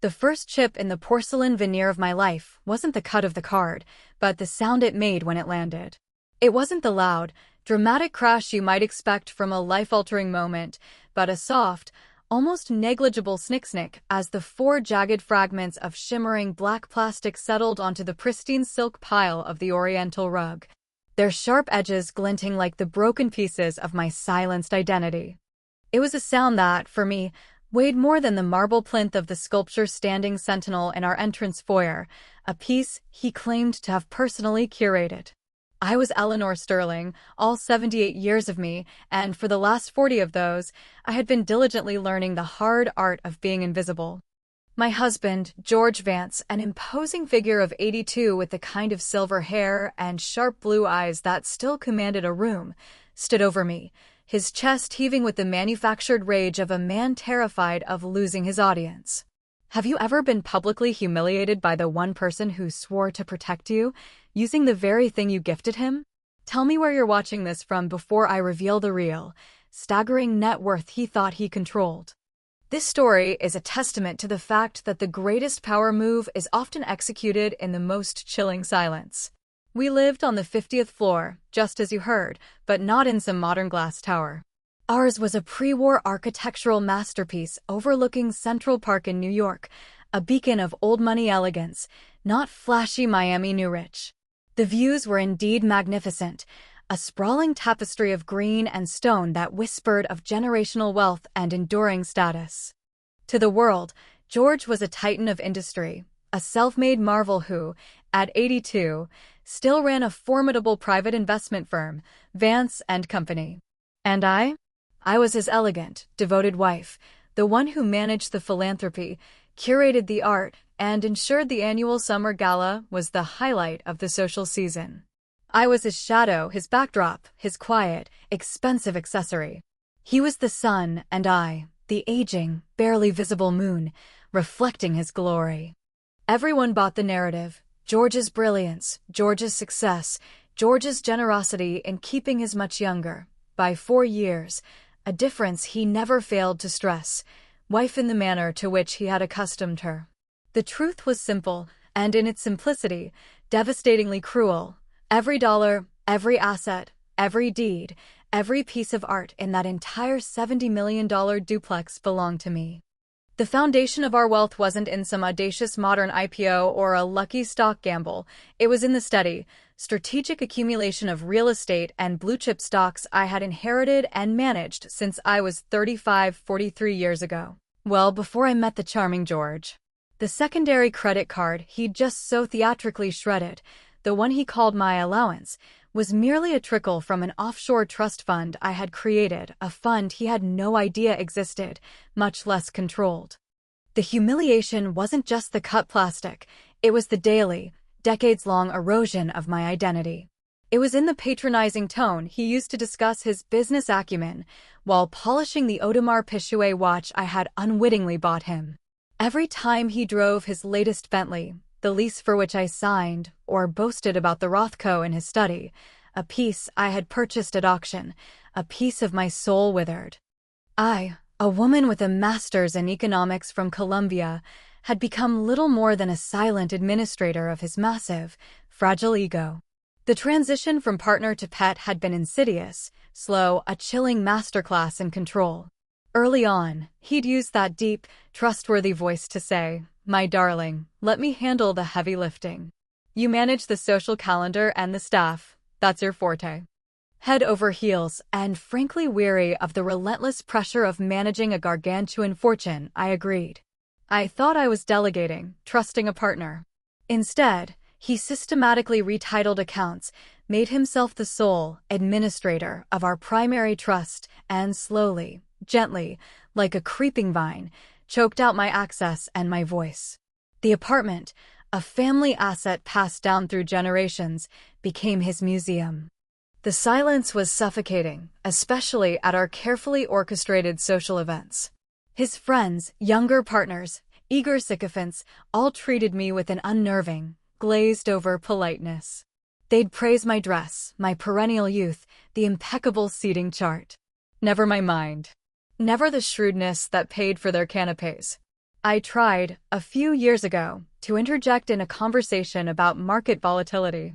The first chip in the porcelain veneer of my life wasn't the cut of the card, but the sound it made when it landed. It wasn't the loud, dramatic crash you might expect from a life-altering moment, but a soft, almost negligible snick-snick as the four jagged fragments of shimmering black plastic settled onto the pristine silk pile of the oriental rug, their sharp edges glinting like the broken pieces of my silenced identity. It was a sound that, for me, weighed more than the marble plinth of the sculpture standing sentinel in our entrance foyer, a piece he claimed to have personally curated. I was Eleanor Sterling, all 78 years of me, and for the last 40 of those, I had been diligently learning the hard art of being invisible. My husband, George Vance, an imposing figure of 82 with the kind of silver hair and sharp blue eyes that still commanded a room, stood over me, his chest heaving with the manufactured rage of a man terrified of losing his audience. Have you ever been publicly humiliated by the one person who swore to protect you, using the very thing you gifted him? Tell me where you're watching this from before I reveal the real, staggering net worth he thought he controlled. This story is a testament to the fact that the greatest power move is often executed in the most chilling silence. We lived on the 50th floor, just as you heard, but not in some modern glass tower. Ours was a pre-war architectural masterpiece overlooking Central Park in New York, a beacon of old-money elegance, not flashy Miami new rich. The views were indeed magnificent, a sprawling tapestry of green and stone that whispered of generational wealth and enduring status. To the world, George was a titan of industry, a self-made marvel who, at 82, still ran a formidable private investment firm, Vance and Company. And I was his elegant, devoted wife, the one who managed the philanthropy, curated the art, and ensured the annual summer gala was the highlight of the social season. I was his shadow, his backdrop, his quiet, expensive accessory. He was the sun, and I, the aging, barely visible moon, reflecting his glory. Everyone bought the narrative: George's brilliance, George's success, George's generosity in keeping us much younger, by 4 years, a difference he never failed to stress, wife in the manner to which he had accustomed her. The truth was simple, and in its simplicity, devastatingly cruel. Every dollar, every asset, every deed, every piece of art in that entire $70 million duplex belonged to me. The foundation of our wealth wasn't in some audacious modern IPO or a lucky stock gamble. It was in the steady, strategic accumulation of real estate and blue-chip stocks I had inherited and managed since I was 43 years ago. Well, before I met the charming George. The secondary credit card he'd just so theatrically shredded, the one he called my allowance, was merely a trickle from an offshore trust fund I had created, a fund he had no idea existed, much less controlled. The humiliation wasn't just the cut plastic, it was the daily, decades-long erosion of my identity. It was in the patronizing tone he used to discuss his business acumen while polishing the Audemars Piguet watch I had unwittingly bought him. Every time he drove his latest Bentley, the lease for which I signed, or boasted about the Rothko in his study, a piece I had purchased at auction, a piece of my soul withered. I, a woman with a master's in economics from Columbia, had become little more than a silent administrator of his massive, fragile ego. The transition from partner to pet had been insidious, slow, a chilling masterclass in control. Early on, he'd used that deep, trustworthy voice to say, "My darling, let me handle the heavy lifting. You manage the social calendar and the staff, that's your forte." Head over heels, and frankly weary of the relentless pressure of managing a gargantuan fortune, I agreed. I thought I was delegating, trusting a partner. Instead, he systematically retitled accounts, made himself the sole administrator of our primary trust, and slowly, gently, like a creeping vine, choked out my access and my voice. The apartment, a family asset passed down through generations, became his museum. The silence was suffocating, especially at our carefully orchestrated social events. His friends, younger partners, eager sycophants, all treated me with an unnerving, glazed-over politeness. They'd praise my dress, my perennial youth, the impeccable seating chart. Never my mind. Never the shrewdness that paid for their canapés. I tried, a few years ago, to interject in a conversation about market volatility.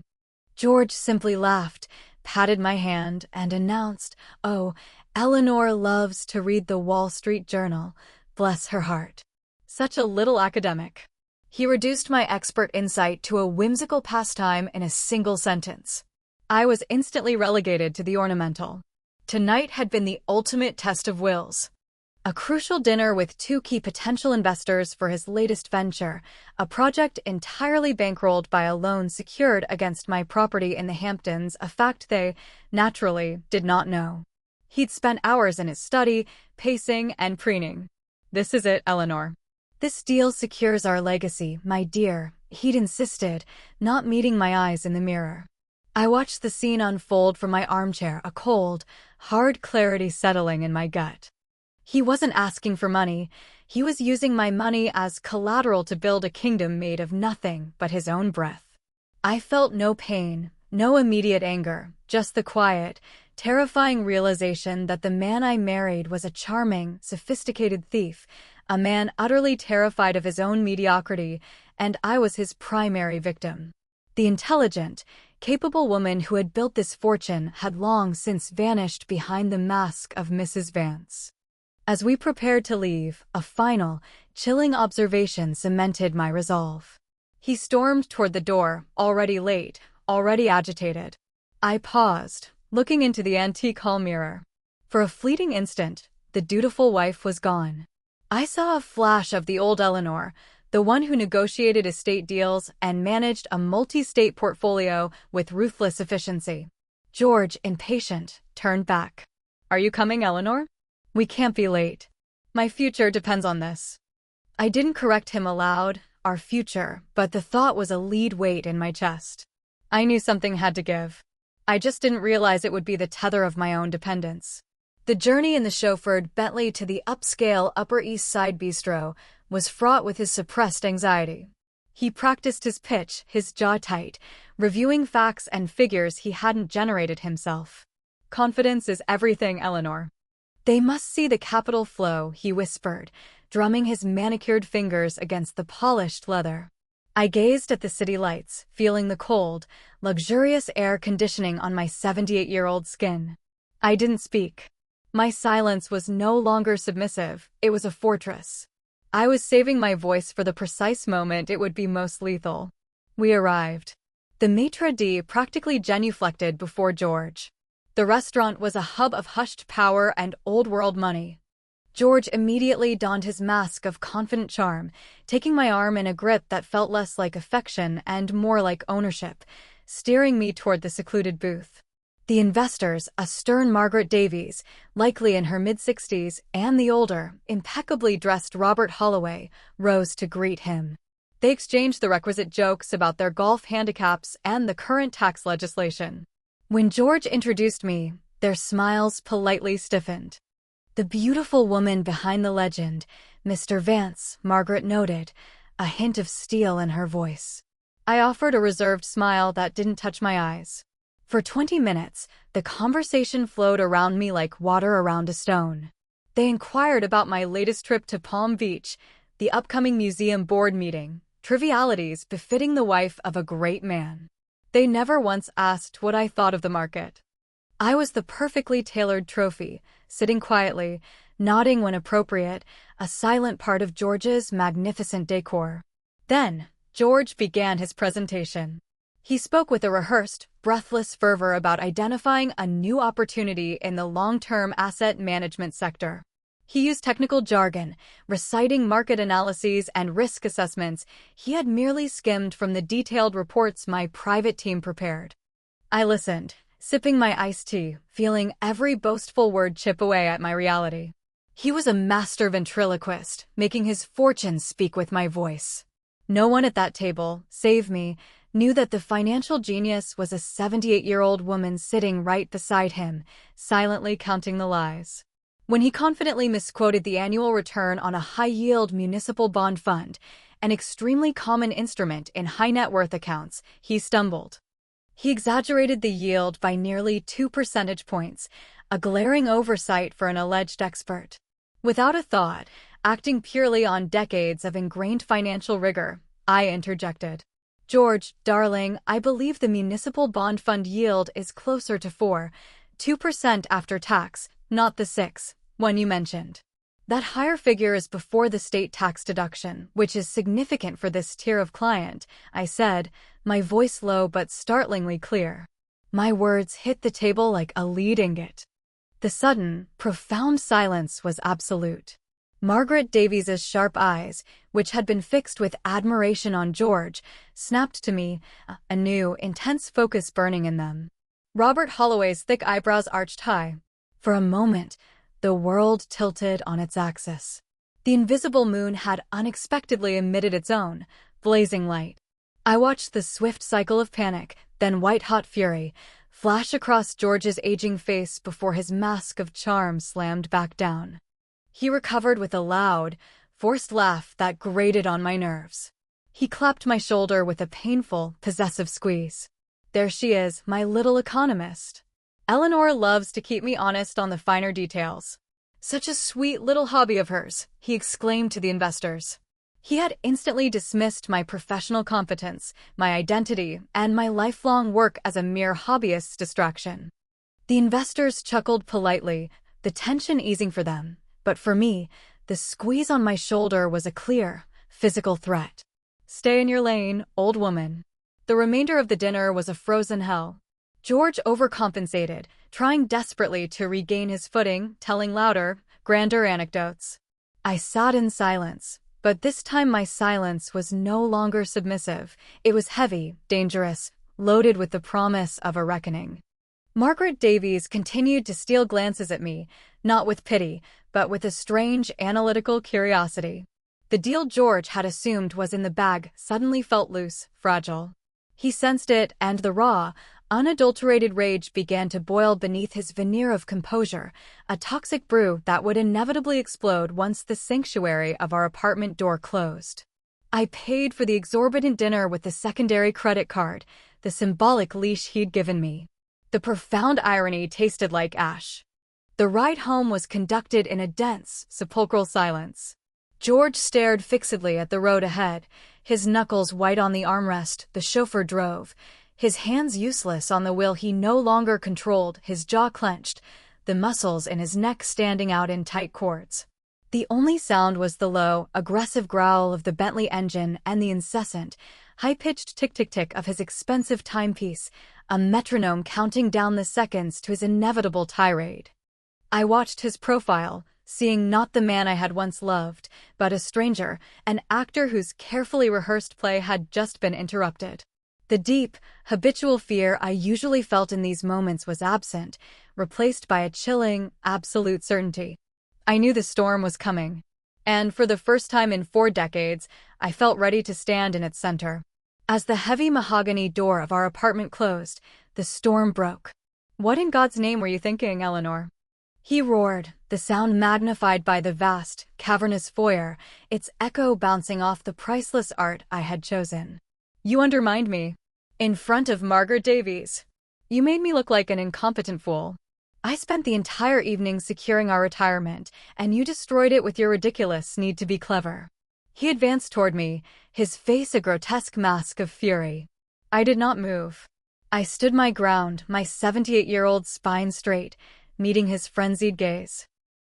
George simply laughed, patted my hand, and announced, "Oh, Eleanor loves to read the Wall Street Journal. Bless her heart." Such a little academic. He reduced my expert insight to a whimsical pastime in a single sentence. I was instantly relegated to the ornamental. Tonight had been the ultimate test of wills. A crucial dinner with two key potential investors for his latest venture, a project entirely bankrolled by a loan secured against my property in the Hamptons, a fact they, naturally, did not know. He'd spent hours in his study, pacing and preening. "This is it, Eleanor. This deal secures our legacy, my dear," he'd insisted, not meeting my eyes in the mirror. I watched the scene unfold from my armchair, a cold, hard clarity settling in my gut. He wasn't asking for money. He was using my money as collateral to build a kingdom made of nothing but his own breath. I felt no pain, no immediate anger, just the quiet, terrifying realization that the man I married was a charming, sophisticated thief, a man utterly terrified of his own mediocrity, and I was his primary victim. The intelligent, capable woman who had built this fortune had long since vanished behind the mask of Mrs. Vance. As we prepared to leave, a final, chilling observation cemented my resolve. He stormed toward the door, already late, already agitated. I paused, looking into the antique hall mirror. For a fleeting instant, the dutiful wife was gone. I saw a flash of the old Eleanor, the one who negotiated estate deals and managed a multi-state portfolio with ruthless efficiency. George, impatient, turned back. "Are you coming, Eleanor? We can't be late. My future depends on this." I didn't correct him aloud, our future, but the thought was a lead weight in my chest. I knew something had to give. I just didn't realize it would be the tether of my own dependence. The journey in the chauffeured Bentley to the upscale Upper East Side bistro was fraught with his suppressed anxiety. He practiced his pitch, his jaw tight, reviewing facts and figures he hadn't generated himself. "Confidence is everything, Eleanor. They must see the capital flow," he whispered, drumming his manicured fingers against the polished leather. I gazed at the city lights, feeling the cold, luxurious air conditioning on my 78-year-old skin. I didn't speak. My silence was no longer submissive, it was a fortress. I was saving my voice for the precise moment it would be most lethal. We arrived. The maitre d' practically genuflected before George. The restaurant was a hub of hushed power and old-world money. George immediately donned his mask of confident charm, taking my arm in a grip that felt less like affection and more like ownership, steering me toward the secluded booth. The investors, a stern Margaret Davies, likely in her mid-60s, and the older, impeccably dressed Robert Holloway, rose to greet him. They exchanged the requisite jokes about their golf handicaps and the current tax legislation. When George introduced me, their smiles politely stiffened. "The beautiful woman behind the legend, Mr. Vance," Margaret noted, a hint of steel in her voice. I offered a reserved smile that didn't touch my eyes. For 20 minutes, the conversation flowed around me like water around a stone. They inquired about my latest trip to Palm Beach, the upcoming museum board meeting, trivialities befitting the wife of a great man. They never once asked what I thought of the market. I was the perfectly tailored trophy, sitting quietly, nodding when appropriate, a silent part of George's magnificent decor. Then, George began his presentation. He spoke with a rehearsed, breathless fervor about identifying a new opportunity in the long-term asset management sector. He used technical jargon, reciting market analyses and risk assessments he had merely skimmed from the detailed reports my private team prepared. I listened, sipping my iced tea, feeling every boastful word chip away at my reality. He was a master ventriloquist, making his fortune speak with my voice. No one at that table, save me, knew that the financial genius was a 78-year-old woman sitting right beside him, silently counting the lies. When he confidently misquoted the annual return on a high-yield municipal bond fund, an extremely common instrument in high-net-worth accounts, he stumbled. He exaggerated the yield by nearly 2 percentage points, a glaring oversight for an alleged expert. Without a thought, acting purely on decades of ingrained financial rigor. I interjected. George, darling, I believe the municipal bond fund yield is closer to 2% after tax, not the 6% you mentioned. That higher figure is before the state tax deduction, which is significant for this tier of client, I said, my voice low but startlingly clear. My words hit the table like a lead ingot. The sudden, profound silence was absolute. Margaret Davies's sharp eyes, which had been fixed with admiration on George, snapped to me, a new, intense focus burning in them. Robert Holloway's thick eyebrows arched high. For a moment, the world tilted on its axis. The invisible moon had unexpectedly emitted its own, blazing light. I watched the swift cycle of panic, then white-hot fury, flash across George's aging face before his mask of charm slammed back down. He recovered with a loud, forced laugh that grated on my nerves. He clapped my shoulder with a painful, possessive squeeze. There she is, my little economist. Eleanor loves to keep me honest on the finer details. Such a sweet little hobby of hers, he exclaimed to the investors. He had instantly dismissed my professional competence, my identity, and my lifelong work as a mere hobbyist's distraction. The investors chuckled politely, the tension easing for them, but for me, the squeeze on my shoulder was a clear, physical threat. Stay in your lane, old woman. The remainder of the dinner was a frozen hell. George overcompensated, trying desperately to regain his footing, telling louder, grander anecdotes. I sat in silence, but this time my silence was no longer submissive. It was heavy, dangerous, loaded with the promise of a reckoning. Margaret Davies continued to steal glances at me, not with pity, but with a strange, analytical curiosity. The deal George had assumed was in the bag suddenly felt loose, fragile. He sensed it, and the raw, unadulterated rage began to boil beneath his veneer of composure, a toxic brew that would inevitably explode once the sanctuary of our apartment door closed. I paid for the exorbitant dinner with the secondary credit card, the symbolic leash he'd given me. The profound irony tasted like ash. The ride home was conducted in a dense, sepulchral silence. George stared fixedly at the road ahead, his knuckles white on the armrest the chauffeur drove, his hands useless on the wheel he no longer controlled, his jaw clenched, the muscles in his neck standing out in tight cords. The only sound was the low, aggressive growl of the Bentley engine and the incessant, high-pitched tick-tick-tick of his expensive timepiece, a metronome counting down the seconds to his inevitable tirade. I watched his profile, seeing not the man I had once loved, but a stranger, an actor whose carefully rehearsed play had just been interrupted. The deep, habitual fear I usually felt in these moments was absent, replaced by a chilling, absolute certainty. I knew the storm was coming, and for the first time in 4 decades, I felt ready to stand in its center. As the heavy mahogany door of our apartment closed, the storm broke. "What in God's name were you thinking, Eleanor?" He roared, the sound magnified by the vast, cavernous foyer, its echo bouncing off the priceless art I had chosen. "You undermined me. In front of Margaret Davies. You made me look like an incompetent fool. I spent the entire evening securing our retirement, and you destroyed it with your ridiculous need to be clever." He advanced toward me, his face a grotesque mask of fury. I did not move. I stood my ground, my 78-year-old spine straight, meeting his frenzied gaze.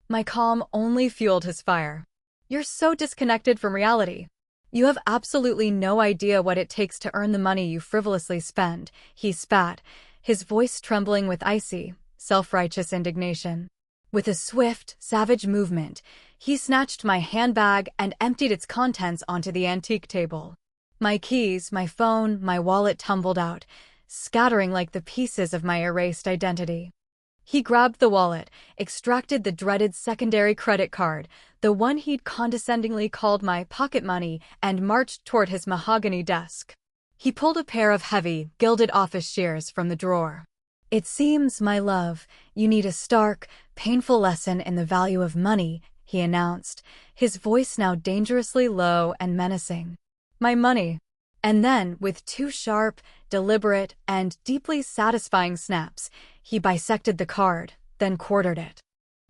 My calm only fueled his fire. "You're so disconnected from reality. You have absolutely no idea what it takes to earn the money you frivolously spend," he spat, his voice trembling with icy, self-righteous indignation. With a swift, savage movement, he snatched my handbag and emptied its contents onto the antique table. My keys, my phone, my wallet tumbled out, scattering like the pieces of my erased identity. He grabbed the wallet, extracted the dreaded secondary credit card, the one he'd condescendingly called my pocket money, and marched toward his mahogany desk. He pulled a pair of heavy, gilded office shears from the drawer. "It seems, my love, you need a stark, painful lesson in the value of money," he announced, his voice now dangerously low and menacing. "My money." And then, with 2 sharp, deliberate, and deeply satisfying snaps, he bisected the card, then quartered it.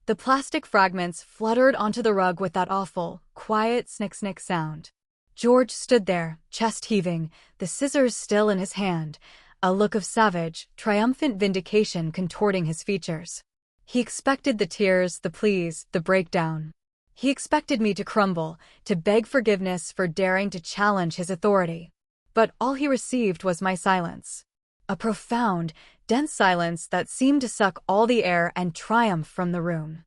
The plastic fragments fluttered onto the rug with that awful, quiet snick-snick sound. George stood there, chest heaving, the scissors still in his hand, a look of savage, triumphant vindication contorting his features. He expected the tears, the pleas, the breakdown. He expected me to crumble, to beg forgiveness for daring to challenge his authority. But all he received was my silence. A profound, dense silence that seemed to suck all the air and triumph from the room.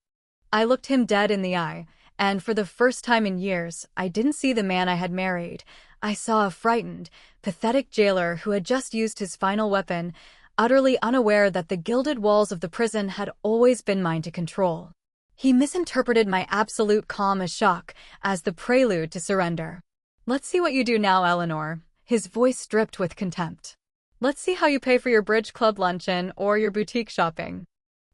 I looked him dead in the eye, and for the first time in years, I didn't see the man I had married. I saw a frightened, pathetic jailer who had just used his final weapon, utterly unaware that the gilded walls of the prison had always been mine to control. He misinterpreted my absolute calm as shock, as the prelude to surrender. "Let's see what you do now, Eleanor," his voice dripped with contempt. "Let's see how you pay for your bridge club luncheon or your boutique shopping.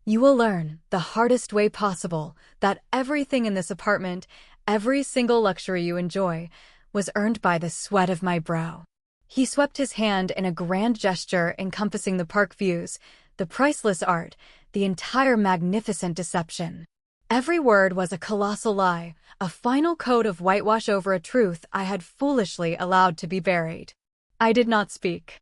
You will learn, the hardest way possible, that everything in this apartment, every single luxury you enjoy, was earned by the sweat of my brow." He swept his hand in a grand gesture encompassing the park views, the priceless art, the entire magnificent deception. Every word was a colossal lie, a final coat of whitewash over a truth I had foolishly allowed to be buried. I did not speak.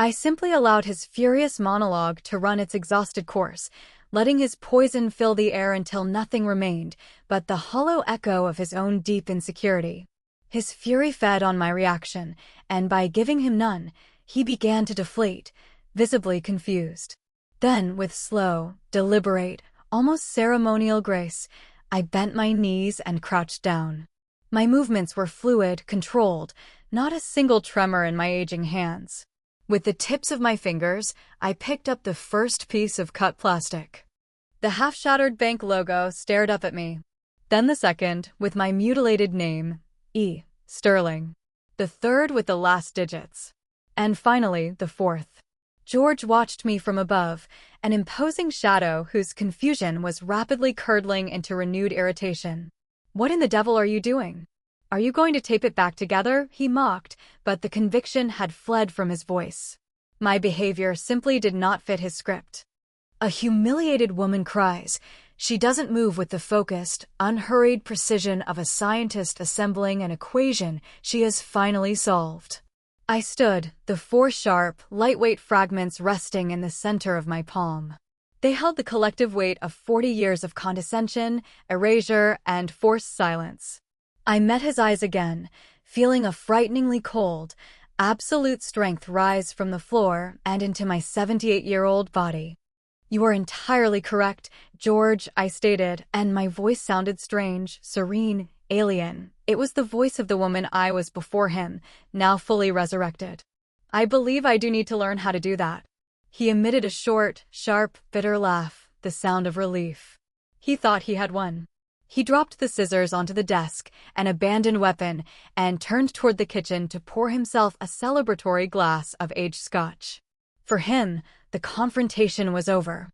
I simply allowed his furious monologue to run its exhausted course, letting his poison fill the air until nothing remained but the hollow echo of his own deep insecurity. His fury fed on my reaction, and by giving him none, he began to deflate, visibly confused. Then, with slow, deliberate, almost ceremonial grace, I bent my knees and crouched down. My movements were fluid, controlled, not a single tremor in my aging hands. With the tips of my fingers, I picked up the first piece of cut plastic. The half-shattered bank logo stared up at me. Then the second, with my mutilated name, E. Sterling. The third with the last digits. And finally, the fourth. George watched me from above, an imposing shadow whose confusion was rapidly curdling into renewed irritation. "What in the devil are you doing? Are you going to tape it back together?" he mocked, but the conviction had fled from his voice. My behavior simply did not fit his script. A humiliated woman cries. She doesn't move with the focused, unhurried precision of a scientist assembling an equation she has finally solved. I stood, the four sharp, lightweight fragments resting in the center of my palm. They held the collective weight of 40 years of condescension, erasure, and forced silence. I met his eyes again, feeling a frighteningly cold, absolute strength rise from the floor and into my 78-year-old body. "You are entirely correct, George," I stated, and my voice sounded strange, serene, alien. It was the voice of the woman I was before him, now fully resurrected. "I believe I do need to learn how to do that." He emitted a short, sharp, bitter laugh, the sound of relief. He thought he had won. He dropped the scissors onto the desk, an abandoned weapon, and turned toward the kitchen to pour himself a celebratory glass of aged scotch. For him, the confrontation was over.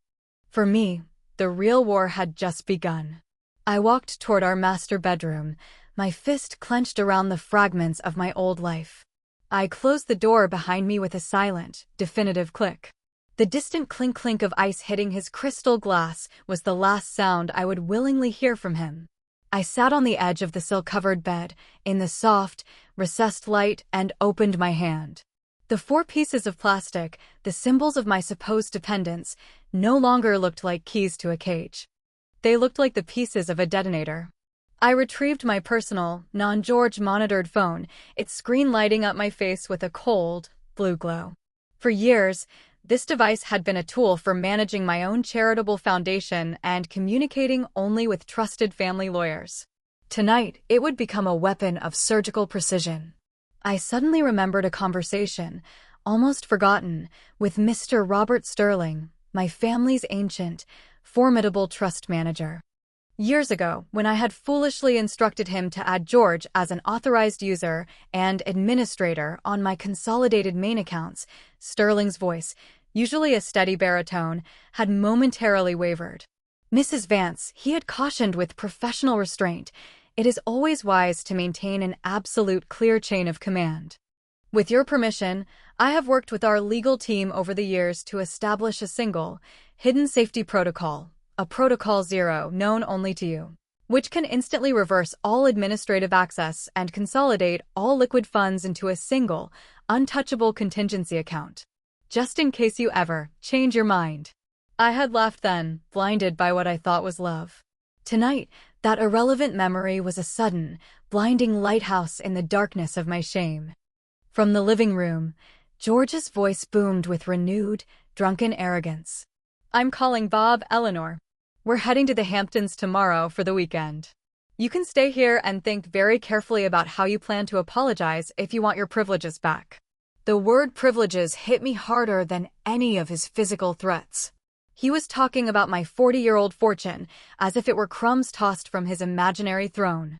For me, the real war had just begun. I walked toward our master bedroom, my fist clenched around the fragments of my old life. I closed the door behind me with a silent, definitive click. The distant clink-clink of ice hitting his crystal glass was the last sound I would willingly hear from him. I sat on the edge of the silk-covered bed, in the soft, recessed light, and opened my hand. The four pieces of plastic, the symbols of my supposed dependence, no longer looked like keys to a cage. They looked like the pieces of a detonator. I retrieved my personal, non-George monitored phone, its screen lighting up my face with a cold, blue glow. For years, this device had been a tool for managing my own charitable foundation and communicating only with trusted family lawyers. Tonight, it would become a weapon of surgical precision. I suddenly remembered a conversation, almost forgotten, with Mr. Robert Sterling, my family's ancient, formidable trust manager. Years ago, when I had foolishly instructed him to add George as an authorized user and administrator on my consolidated main accounts, Sterling's voice, usually a steady baritone, had momentarily wavered. "Mrs. Vance," he had cautioned with professional restraint, "it is always wise to maintain an absolute clear chain of command. With your permission, I have worked with our legal team over the years to establish a single, hidden safety protocol, a Protocol 0 known only to you, which can instantly reverse all administrative access and consolidate all liquid funds into a single, untouchable contingency account, just in case you ever change your mind. I had laughed then, blinded by what I thought was love. Tonight, that irrelevant memory was a sudden, blinding lighthouse in the darkness of my shame. From the living room, George's voice boomed with renewed, drunken arrogance. "I'm calling Bob, Eleanor. We're heading to the Hamptons tomorrow for the weekend. You can stay here and think very carefully about how you plan to apologize if you want your privileges back." The word privileges hit me harder than any of his physical threats. He was talking about my 40-year-old fortune as if it were crumbs tossed from his imaginary throne.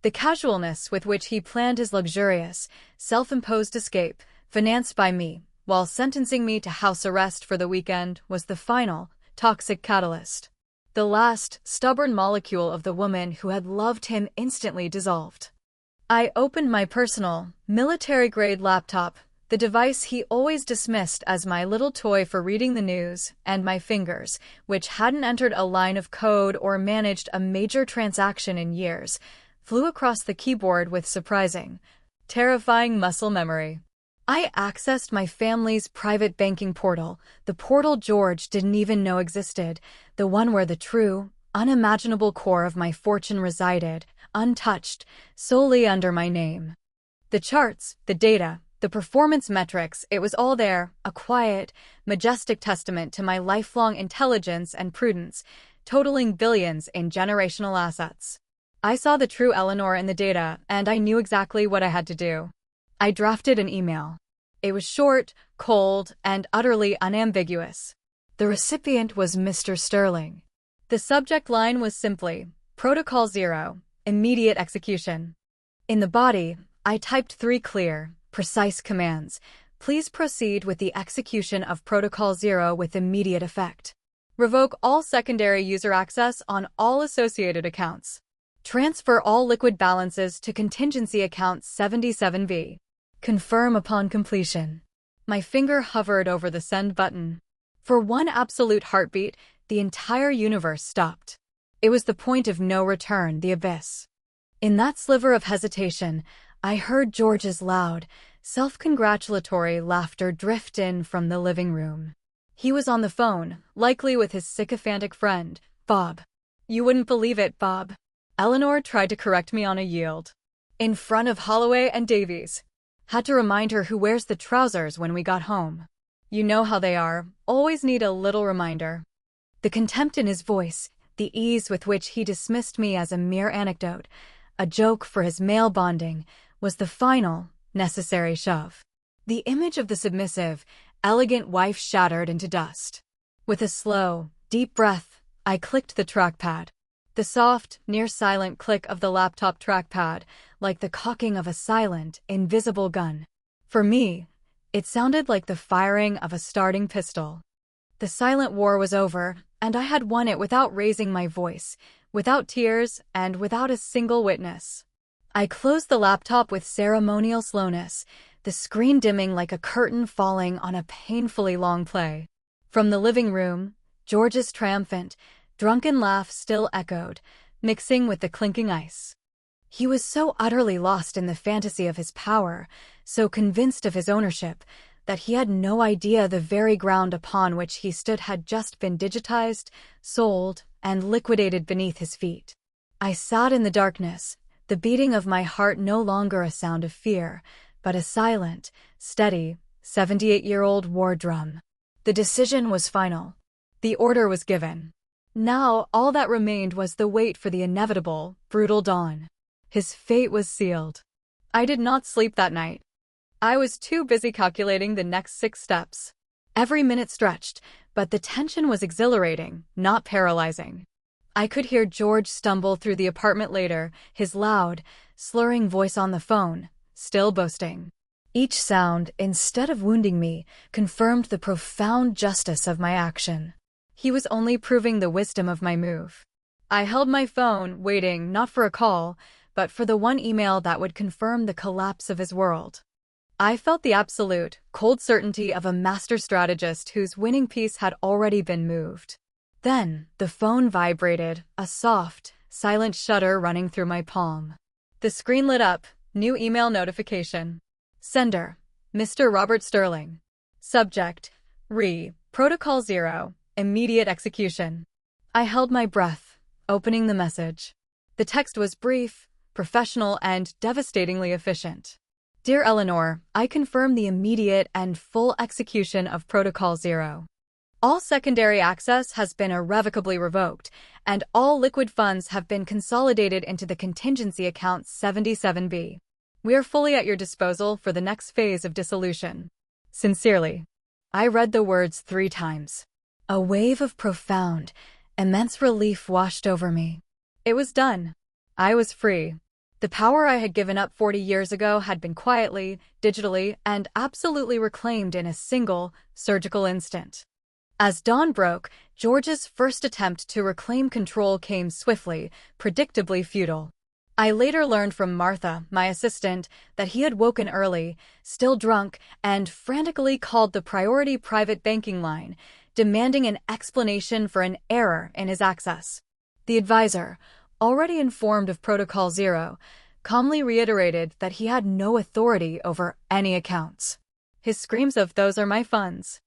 The casualness with which he planned his luxurious, self-imposed escape, financed by me, while sentencing me to house arrest for the weekend, was the final, toxic catalyst. The last, stubborn molecule of the woman who had loved him instantly dissolved. I opened my personal, military-grade laptop, the device he always dismissed as my little toy for reading the news, and my fingers, which hadn't entered a line of code or managed a major transaction in years, flew across the keyboard with surprising, terrifying muscle memory. I accessed my family's private banking portal, the portal George didn't even know existed, the one where the true, unimaginable core of my fortune resided, untouched, solely under my name. The charts, the data, the performance metrics, it was all there, a quiet, majestic testament to my lifelong intelligence and prudence, totaling billions in generational assets. I saw the true Eleanor in the data, and I knew exactly what I had to do. I drafted an email. It was short, cold, and utterly unambiguous. The recipient was Mr. Sterling. The subject line was simply, Protocol 0, immediate execution. In the body, I typed 3 clear, precise commands. Please proceed with the execution of Protocol 0 with immediate effect. Revoke all secondary user access on all associated accounts. Transfer all liquid balances to contingency account 77V. Confirm upon completion. My finger hovered over the send button. For one absolute heartbeat, the entire universe stopped. It was the point of no return, the abyss. In that sliver of hesitation, I heard George's loud, self-congratulatory laughter drift in from the living room. He was on the phone, likely with his sycophantic friend, Bob. "You wouldn't believe it, Bob." Eleanor tried to correct me on a yield. "In front of Holloway and Davies." Had to remind her who wears the trousers when we got home. You know how they are, always need a little reminder. The contempt in his voice, the ease with which he dismissed me as a mere anecdote, a joke for his male bonding, was the final, necessary shove. The image of the submissive, elegant wife shattered into dust. With a slow, deep breath, I clicked the trackpad. The soft, near-silent click of the laptop trackpad, like the cocking of a silent, invisible gun. For me, it sounded like the firing of a starting pistol. The silent war was over, and I had won it without raising my voice, without tears, and without a single witness. I closed the laptop with ceremonial slowness, the screen dimming like a curtain falling on a painfully long play. From the living room, George's triumphant, drunken laugh still echoed, mixing with the clinking ice. He was so utterly lost in the fantasy of his power, so convinced of his ownership, that he had no idea the very ground upon which he stood had just been digitized, sold, and liquidated beneath his feet. I sat in the darkness, the beating of my heart no longer a sound of fear, but a silent, steady, 78-year-old war drum. The decision was final. The order was given. Now all that remained was the wait for the inevitable, brutal dawn. His fate was sealed. I did not sleep that night. I was too busy calculating the next 6 steps. Every minute stretched, but the tension was exhilarating, not paralyzing. I could hear George stumble through the apartment later, his loud, slurring voice on the phone, still boasting. Each sound, instead of wounding me, confirmed the profound justice of my action. He was only proving the wisdom of my move. I held my phone, waiting not for a call, but for the one email that would confirm the collapse of his world. I felt the absolute, cold certainty of a master strategist whose winning piece had already been moved. Then, the phone vibrated, a soft, silent shudder running through my palm. The screen lit up, new email notification. Sender, Mr. Robert Sterling. Subject, Protocol 0, immediate execution. I held my breath, opening the message. The text was brief, professional, and devastatingly efficient. Dear Eleanor, I confirm the immediate and full execution of Protocol 0. All secondary access has been irrevocably revoked, and all liquid funds have been consolidated into the contingency account 77B. We are fully at your disposal for the next phase of dissolution. Sincerely. I read the words 3 times. A wave of profound, immense relief washed over me. It was done. I was free. The power I had given up 40 years ago had been quietly, digitally, and absolutely reclaimed in a single, surgical instant. As dawn broke, George's first attempt to reclaim control came swiftly, predictably futile. I later learned from Martha, my assistant, that he had woken early, still drunk, and frantically called the priority private banking line, demanding an explanation for an error in his access. The advisor, already informed of Protocol 0, calmly reiterated that he had no authority over any accounts. His screams of "those are my funds"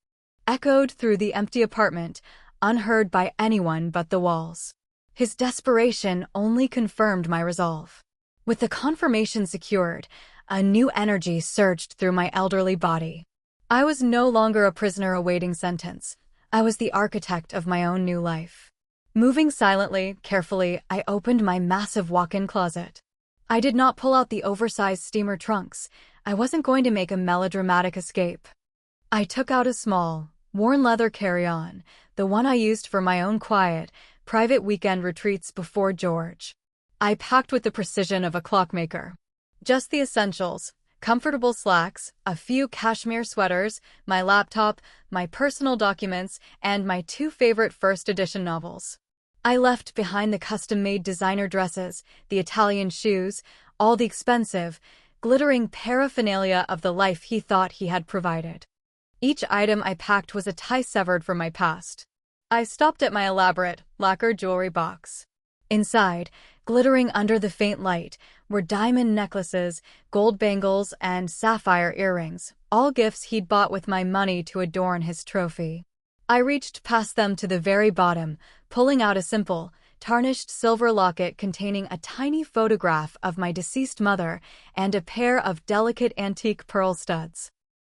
echoed through the empty apartment, unheard by anyone but the walls. His desperation only confirmed my resolve. With the confirmation secured, a new energy surged through my elderly body. I was no longer a prisoner awaiting sentence. I was the architect of my own new life. Moving silently, carefully, I opened my massive walk-in closet. I did not pull out the oversized steamer trunks. I wasn't going to make a melodramatic escape. I took out a small, worn leather carry-on, the one I used for my own quiet, private weekend retreats before George. I packed with the precision of a clockmaker. Just the essentials: comfortable slacks, a few cashmere sweaters, my laptop, my personal documents, and my 2 favorite first edition novels. I left behind the custom-made designer dresses, the Italian shoes, all the expensive, glittering paraphernalia of the life he thought he had provided. Each item I packed was a tie severed from my past. I stopped at my elaborate, lacquered jewelry box. Inside, glittering under the faint light, were diamond necklaces, gold bangles, and sapphire earrings, all gifts he'd bought with my money to adorn his trophy. I reached past them to the very bottom, pulling out a simple, tarnished silver locket containing a tiny photograph of my deceased mother and a pair of delicate antique pearl studs.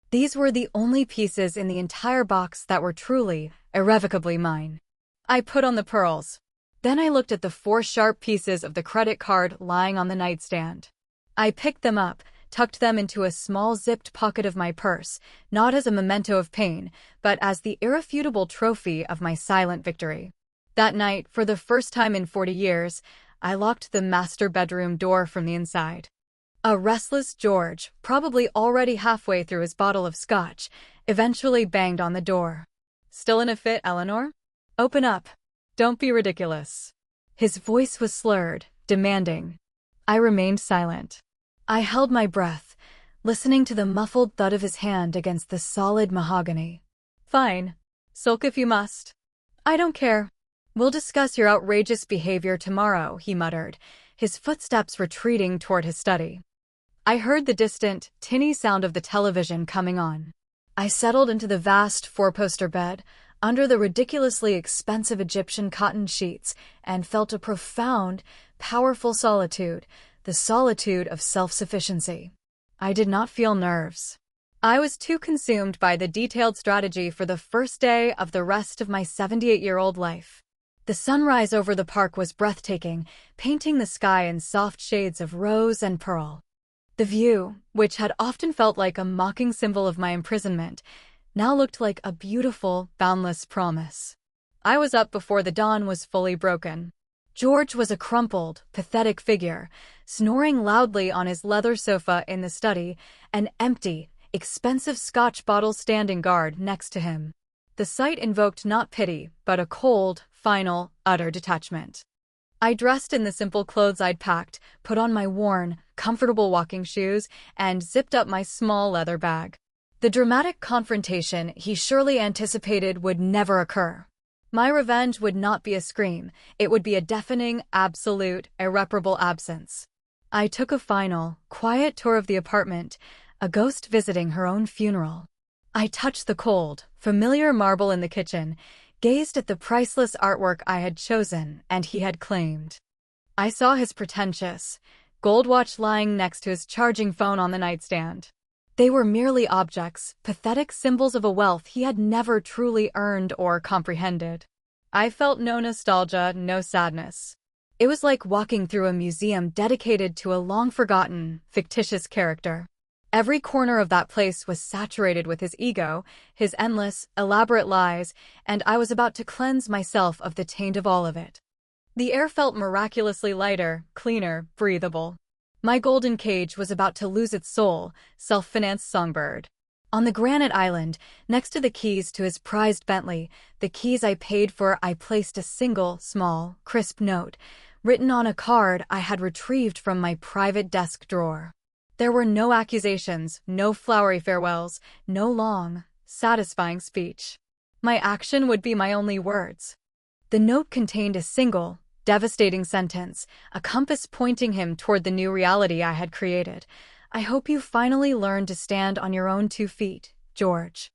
These were the only pieces in the entire box that were truly, irrevocably mine. I put on the pearls. Then I looked at the 4 sharp pieces of the credit card lying on the nightstand. I picked them up, tucked them into a small zipped pocket of my purse, not as a memento of pain, but as the irrefutable trophy of my silent victory. That night, for the first time in 40 years, I locked the master bedroom door from the inside. A restless George, probably already halfway through his bottle of scotch, eventually banged on the door. "Still in a fit, Eleanor? Open up. Don't be ridiculous." His voice was slurred, demanding. I remained silent. I held my breath, listening to the muffled thud of his hand against the solid mahogany. "Fine. Sulk if you must. I don't care. We'll discuss your outrageous behavior tomorrow," he muttered, his footsteps retreating toward his study. I heard the distant, tinny sound of the television coming on. I settled into the vast 4-poster bed, under the ridiculously expensive Egyptian cotton sheets, and felt a profound, powerful solitude, the solitude of self-sufficiency. I did not feel nerves. I was too consumed by the detailed strategy for the first day of the rest of my 78-year-old life. The sunrise over the park was breathtaking, painting the sky in soft shades of rose and pearl. The view, which had often felt like a mocking symbol of my imprisonment, now looked like a beautiful, boundless promise. I was up before the dawn was fully broken. George was a crumpled, pathetic figure, snoring loudly on his leather sofa in the study, an empty, expensive Scotch bottle standing guard next to him. The sight invoked not pity, but a cold, final, utter detachment. I dressed in the simple clothes I'd packed, put on my worn, comfortable walking shoes, and zipped up my small leather bag. The dramatic confrontation he surely anticipated would never occur. My revenge would not be a scream, it would be a deafening, absolute, irreparable absence. I took a final, quiet tour of the apartment, a ghost visiting her own funeral. I touched the cold, familiar marble in the kitchen, gazed at the priceless artwork I had chosen and he had claimed. I saw his pretentious gold watch lying next to his charging phone on the nightstand. They were merely objects, pathetic symbols of a wealth he had never truly earned or comprehended. I felt no nostalgia, no sadness. It was like walking through a museum dedicated to a long-forgotten, fictitious character. Every corner of that place was saturated with his ego, his endless, elaborate lies, and I was about to cleanse myself of the taint of all of it. The air felt miraculously lighter, cleaner, breathable. My golden cage was about to lose its soul, self-financed songbird. On the granite island, next to the keys to his prized Bentley, the keys I paid for, I placed a single, small, crisp note, written on a card I had retrieved from my private desk drawer. There were no accusations, no flowery farewells, no long, satisfying speech. My action would be my only words. The note contained a single, devastating sentence, a compass pointing him toward the new reality I had created. I hope you finally learn to stand on your own 2 feet, George.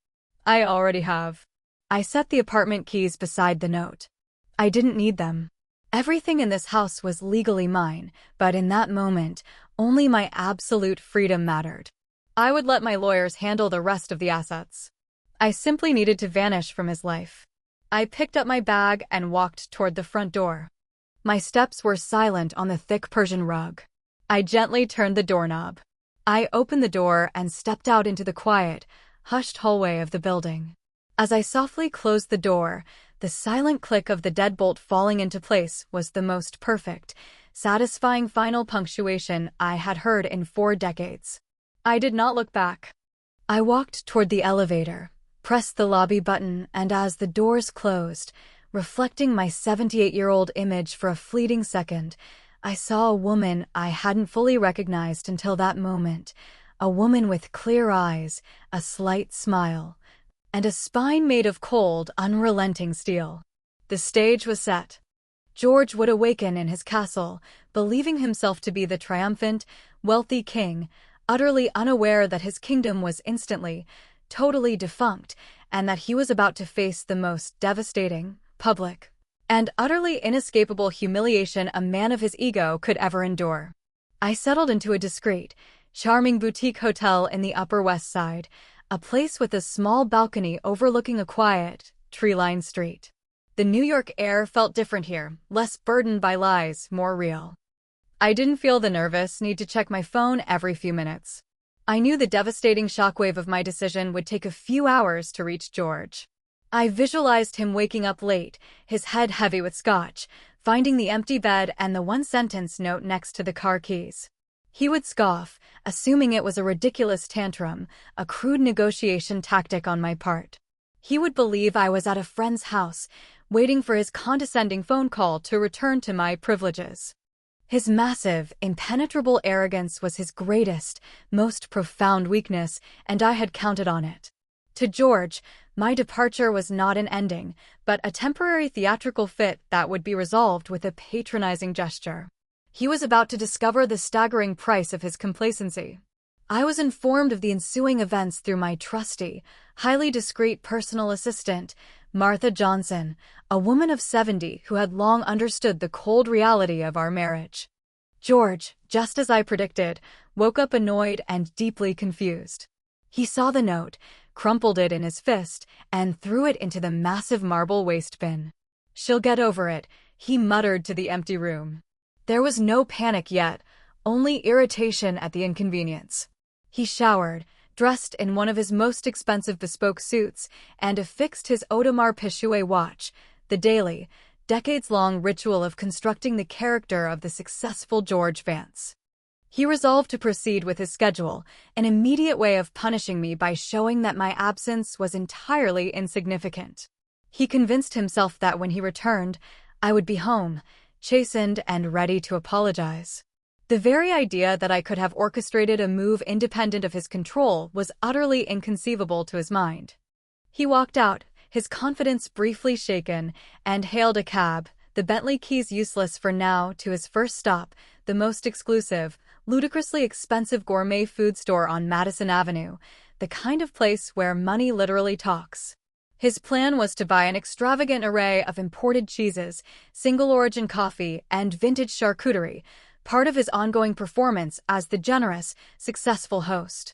I already have. I set the apartment keys beside the note. I didn't need them. Everything in this house was legally mine, but in that moment, only my absolute freedom mattered. I would let my lawyers handle the rest of the assets. I simply needed to vanish from his life. I picked up my bag and walked toward the front door. My steps were silent on the thick Persian rug. I gently turned the doorknob. I opened the door and stepped out into the quiet, hushed hallway of the building. As I softly closed the door, the silent click of the deadbolt falling into place was the most perfect, satisfying final punctuation I had heard in 4 decades. I did not look back. I walked toward the elevator, pressed the lobby button, and as the doors closed, reflecting my 78-year-old image for a fleeting second, I saw a woman I hadn't fully recognized until that moment, a woman with clear eyes, a slight smile, and a spine made of cold, unrelenting steel. The stage was set. George would awaken in his castle, believing himself to be the triumphant, wealthy king, utterly unaware that his kingdom was instantly, totally defunct, and that he was about to face the most devastating, public, and utterly inescapable humiliation a man of his ego could ever endure. I settled into a discreet, charming boutique hotel in the Upper West Side, a place with a small balcony overlooking a quiet, tree-lined street. The New York air felt different here, less burdened by lies, more real. I didn't feel the nervous need to check my phone every few minutes. I knew the devastating shockwave of my decision would take a few hours to reach George. I visualized him waking up late, his head heavy with scotch, finding the empty bed and the one-sentence note next to the car keys. He would scoff, assuming it was a ridiculous tantrum, a crude negotiation tactic on my part. He would believe I was at a friend's house, waiting for his condescending phone call to return to my privileges. His massive, impenetrable arrogance was his greatest, most profound weakness, and I had counted on it. To George, my departure was not an ending, but a temporary theatrical fit that would be resolved with a patronizing gesture. He was about to discover the staggering price of his complacency. I was informed of the ensuing events through my trusty, highly discreet personal assistant, Martha Johnson, a woman of 70 who had long understood the cold reality of our marriage. George, just as I predicted, woke up annoyed and deeply confused. He saw the note, crumpled it in his fist, and threw it into the massive marble waste bin. "She'll get over it," he muttered to the empty room. There was no panic yet, only irritation at the inconvenience. He showered, dressed in one of his most expensive bespoke suits, and affixed his Audemars Piguet watch, the daily, decades-long ritual of constructing the character of the successful George Vance. He resolved to proceed with his schedule, an immediate way of punishing me by showing that my absence was entirely insignificant. He convinced himself that when he returned, I would be home, chastened and ready to apologize. The very idea that I could have orchestrated a move independent of his control was utterly inconceivable to his mind. He walked out, his confidence briefly shaken, and hailed a cab, the Bentley keys useless for now, to his first stop, the most exclusive, ludicrously expensive gourmet food store on Madison Avenue, the kind of place where money literally talks. His plan was to buy an extravagant array of imported cheeses, single-origin coffee, and vintage charcuterie, part of his ongoing performance as the generous, successful host.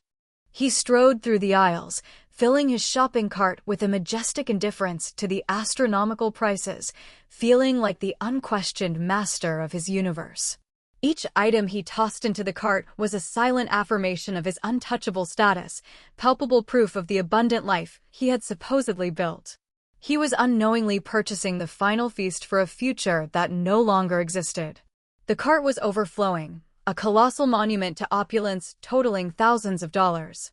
He strode through the aisles, filling his shopping cart with a majestic indifference to the astronomical prices, feeling like the unquestioned master of his universe. Each item he tossed into the cart was a silent affirmation of his untouchable status, palpable proof of the abundant life he had supposedly built. He was unknowingly purchasing the final feast for a future that no longer existed. The cart was overflowing, a colossal monument to opulence totaling thousands of dollars.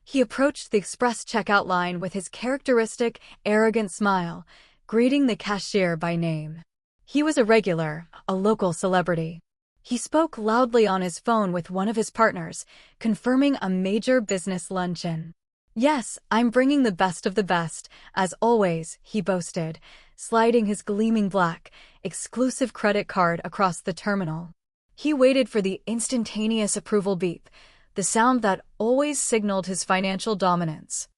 He approached the express checkout line with his characteristic, arrogant smile, greeting the cashier by name. He was a regular, a local celebrity. He spoke loudly on his phone with one of his partners, confirming a major business luncheon. "Yes, I'm bringing the best of the best, as always," he boasted, sliding his gleaming black, exclusive credit card across the terminal. He waited for the instantaneous approval beep, the sound that always signaled his financial dominance.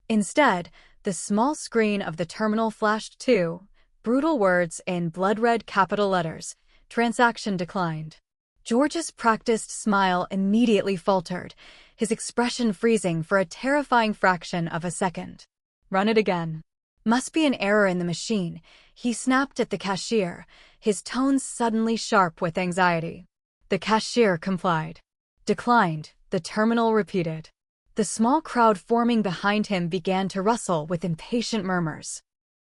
Instead, the small screen of the terminal flashed two brutal words in blood-red capital letters: "Transaction declined." George's practiced smile immediately faltered, his expression freezing for a terrifying fraction of a second. "Run it again." "Must be an error in the machine," he snapped at the cashier, his tones suddenly sharp with anxiety. The cashier complied. "Declined," the terminal repeated. The small crowd forming behind him began to rustle with impatient murmurs.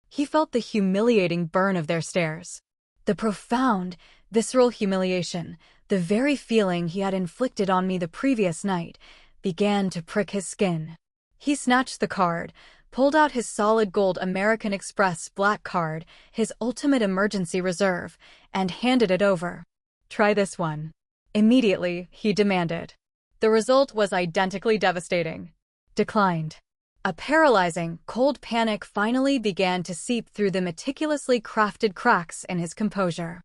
He felt the humiliating burn of their stares. The profound, visceral humiliation, the very feeling he had inflicted on me the previous night, began to prick his skin. He snatched the card, pulled out his solid gold American Express black card, his ultimate emergency reserve, and handed it over. "Try this one." Immediately, he demanded. The result was identically devastating. Declined. A paralyzing, cold panic finally began to seep through the meticulously crafted cracks in his composure.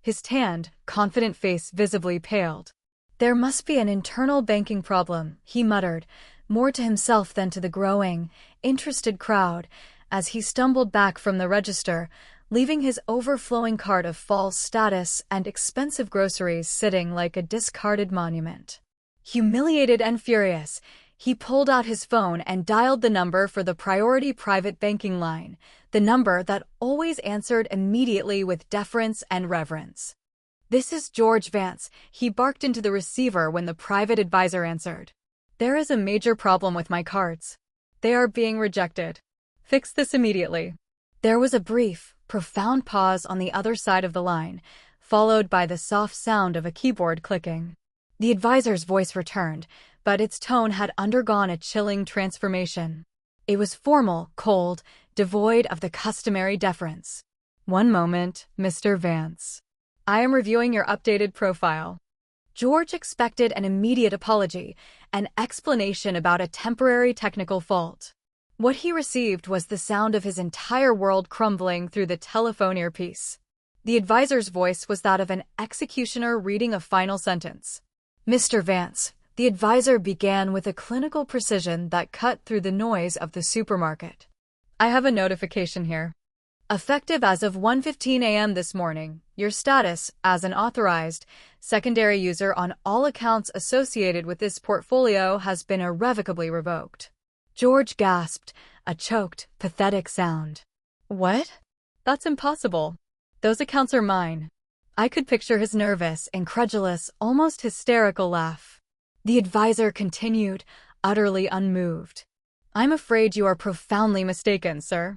His tanned, confident face visibly paled. "There must be an internal banking problem," he muttered, more to himself than to the growing, interested crowd, as he stumbled back from the register, leaving his overflowing cart of false status and expensive groceries sitting like a discarded monument. Humiliated and furious, he pulled out his phone and dialed the number for the priority private banking line, the number that always answered immediately with deference and reverence. "This is George Vance," he barked into the receiver when the private advisor answered. "There is a major problem with my cards. They are being rejected. Fix this immediately." There was a brief, profound pause on the other side of the line, followed by the soft sound of a keyboard clicking. The advisor's voice returned, but its tone had undergone a chilling transformation. It was formal, cold, devoid of the customary deference. "One moment, Mr. Vance. I am reviewing your updated profile." George expected an immediate apology, an explanation about a temporary technical fault. What he received was the sound of his entire world crumbling through the telephone earpiece. The advisor's voice was that of an executioner reading a final sentence. "Mr. Vance," the advisor began with a clinical precision that cut through the noise of the supermarket. "I have a notification here. Effective as of 1:15 a.m. this morning, your status as an authorized secondary user on all accounts associated with this portfolio has been irrevocably revoked." George gasped, a choked, pathetic sound. "What? That's impossible. Those accounts are mine." I could picture his nervous, incredulous, almost hysterical laugh. The advisor continued, utterly unmoved. "I'm afraid you are profoundly mistaken, sir.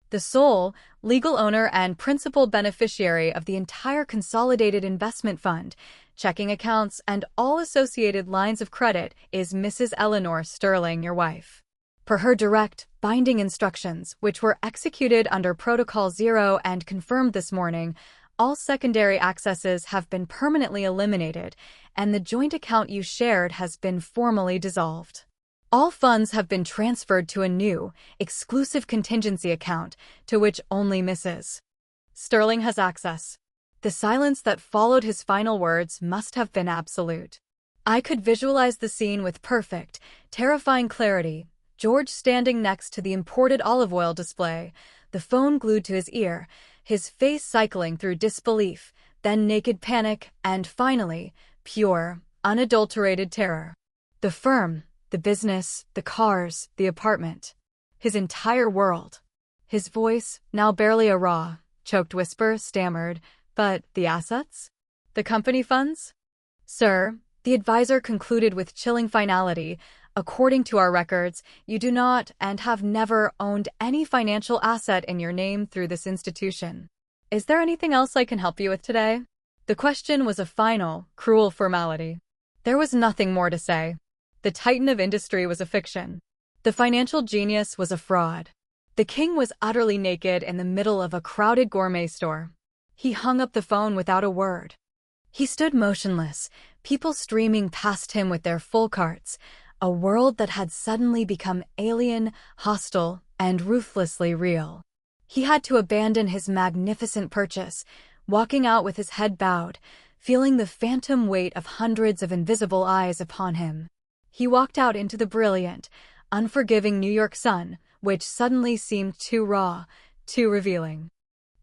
The sole, legal owner and principal beneficiary of the entire consolidated investment fund, checking accounts, and all associated lines of credit is Mrs. Eleanor Sterling, your wife. Per her direct, binding instructions, which were executed under Protocol 0 and confirmed this morning, all secondary accesses have been permanently eliminated, and the joint account you shared has been formally dissolved. All funds have been transferred to a new, exclusive contingency account to which only Mrs. Sterling has access. The silence that followed his final words must have been absolute. I could visualize the scene with perfect, terrifying clarity. George standing next to the imported olive oil display, the phone glued to his ear, his face cycling through disbelief, then naked panic, and finally, pure, unadulterated terror. The firm, the business, the cars, the apartment. His entire world. His voice, now barely a raw, choked whisper, stammered, "But the assets? The company funds?" "Sir," the advisor concluded with chilling finality, "according to our records, you do not and have never owned any financial asset in your name through this institution. Is there anything else I can help you with today?" The question was a final, cruel formality. There was nothing more to say. The titan of industry was a fiction. The financial genius was a fraud. The king was utterly naked in the middle of a crowded gourmet store. He hung up the phone without a word. He stood motionless, people streaming past him with their full carts, a world that had suddenly become alien, hostile, and ruthlessly real. He had to abandon his magnificent purchase, walking out with his head bowed, feeling the phantom weight of hundreds of invisible eyes upon him. He walked out into the brilliant, unforgiving New York sun, which suddenly seemed too raw, too revealing.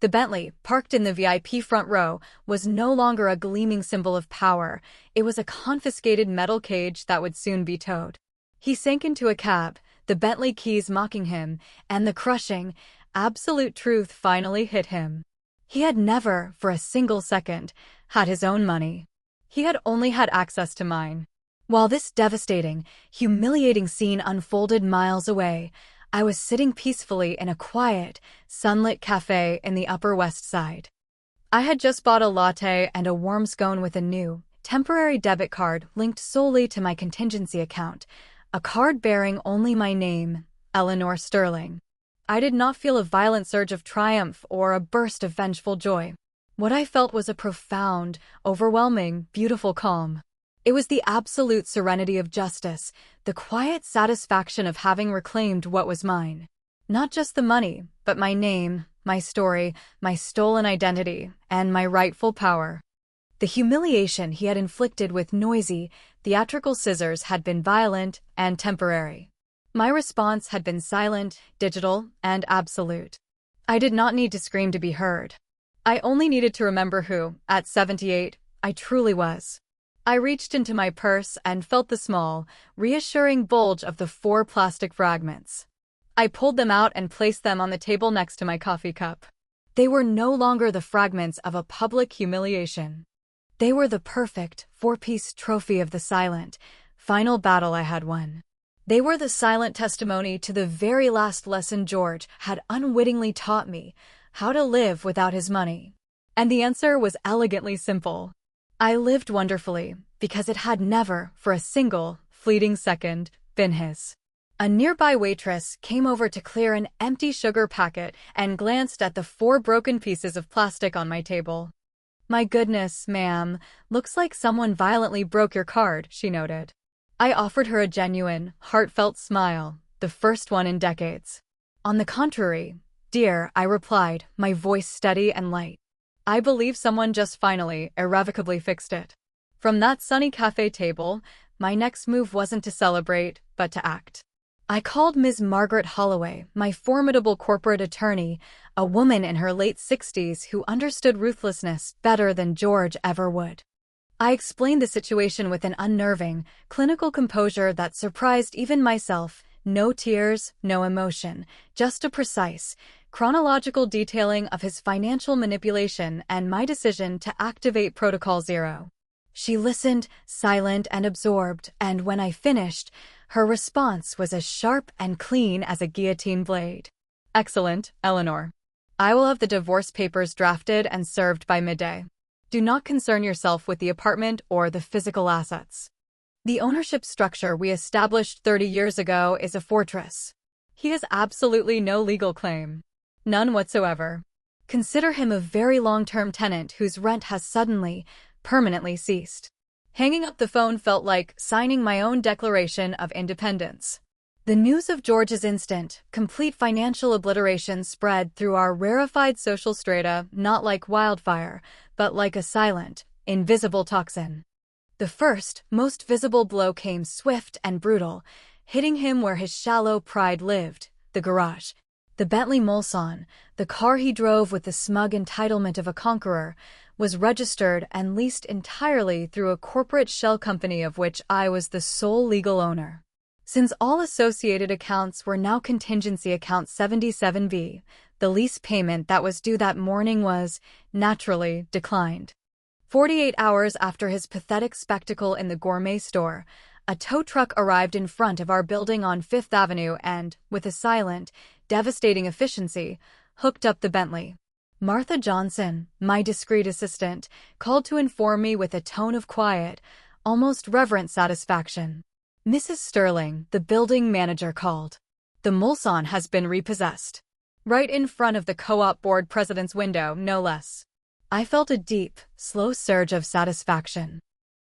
The Bentley, parked in the VIP front row, was no longer a gleaming symbol of power. It was a confiscated metal cage that would soon be towed. He sank into a cab, the Bentley keys mocking him, and the crushing, absolute truth finally hit him. He had never, for a single second, had his own money. He had only had access to mine. While this devastating, humiliating scene unfolded miles away, I was sitting peacefully in a quiet, sunlit cafe in the Upper West Side. I had just bought a latte and a warm scone with a new, temporary debit card linked solely to my contingency account, a card bearing only my name, Eleanor Sterling. I did not feel a violent surge of triumph or a burst of vengeful joy. What I felt was a profound, overwhelming, beautiful calm. It was the absolute serenity of justice, the quiet satisfaction of having reclaimed what was mine. Not just the money, but my name, my story, my stolen identity, and my rightful power. The humiliation he had inflicted with noisy, theatrical scissors had been violent and temporary. My response had been silent, digital, and absolute. I did not need to scream to be heard. I only needed to remember who, at 78, I truly was. I reached into my purse and felt the small, reassuring bulge of the 4 plastic fragments. I pulled them out and placed them on the table next to my coffee cup. They were no longer the fragments of a public humiliation. They were the perfect, 4-piece trophy of the silent, final battle I had won. They were the silent testimony to the very last lesson George had unwittingly taught me, how to live without his money. And the answer was elegantly simple. I lived wonderfully, because it had never, for a single, fleeting second, been his. A nearby waitress came over to clear an empty sugar packet and glanced at the 4 broken pieces of plastic on my table. "My goodness, ma'am, looks like someone violently broke your card," she noted. I offered her a genuine, heartfelt smile, the first one in decades. "On the contrary, dear," I replied, my voice steady and light. "I believe someone just finally, irrevocably fixed it." From that sunny cafe table, my next move wasn't to celebrate, but to act. I called Ms. Margaret Holloway, my formidable corporate attorney, a woman in her late 60s who understood ruthlessness better than George ever would. I explained the situation with an unnerving, clinical composure that surprised even myself. No tears, no emotion, just a precise, chronological detailing of his financial manipulation and my decision to activate Protocol Zero. She listened, silent and absorbed, and when I finished, her response was as sharp and clean as a guillotine blade. "Excellent, Eleanor. I will have the divorce papers drafted and served by midday. Do not concern yourself with the apartment or the physical assets. The ownership structure we established 30 years ago is a fortress. He has absolutely no legal claim. None whatsoever. Consider him a very long-term tenant whose rent has suddenly, permanently ceased. Hanging up the phone felt like signing my own Declaration of Independence. The news of George's instant, complete financial obliteration spread through our rarefied social strata not like wildfire, but like a silent, invisible toxin. The first, most visible blow came swift and brutal, hitting him where his shallow pride lived, the garage. The Bentley Mulsanne, the car he drove with the smug entitlement of a conqueror, was registered and leased entirely through a corporate shell company of which I was the sole legal owner. Since all associated accounts were now contingency account 77B, the lease payment that was due that morning was, naturally, declined. 48 hours after his pathetic spectacle in the gourmet store, a tow truck arrived in front of our building on Fifth Avenue and, with a silent, devastating efficiency, hooked up the Bentley. Martha Johnson, my discreet assistant, called to inform me with a tone of quiet, almost reverent satisfaction. Mrs. Sterling, the building manager, called. The Mulsanne has been repossessed. Right in front of the co-op board president's window, no less. I felt a deep, slow surge of satisfaction.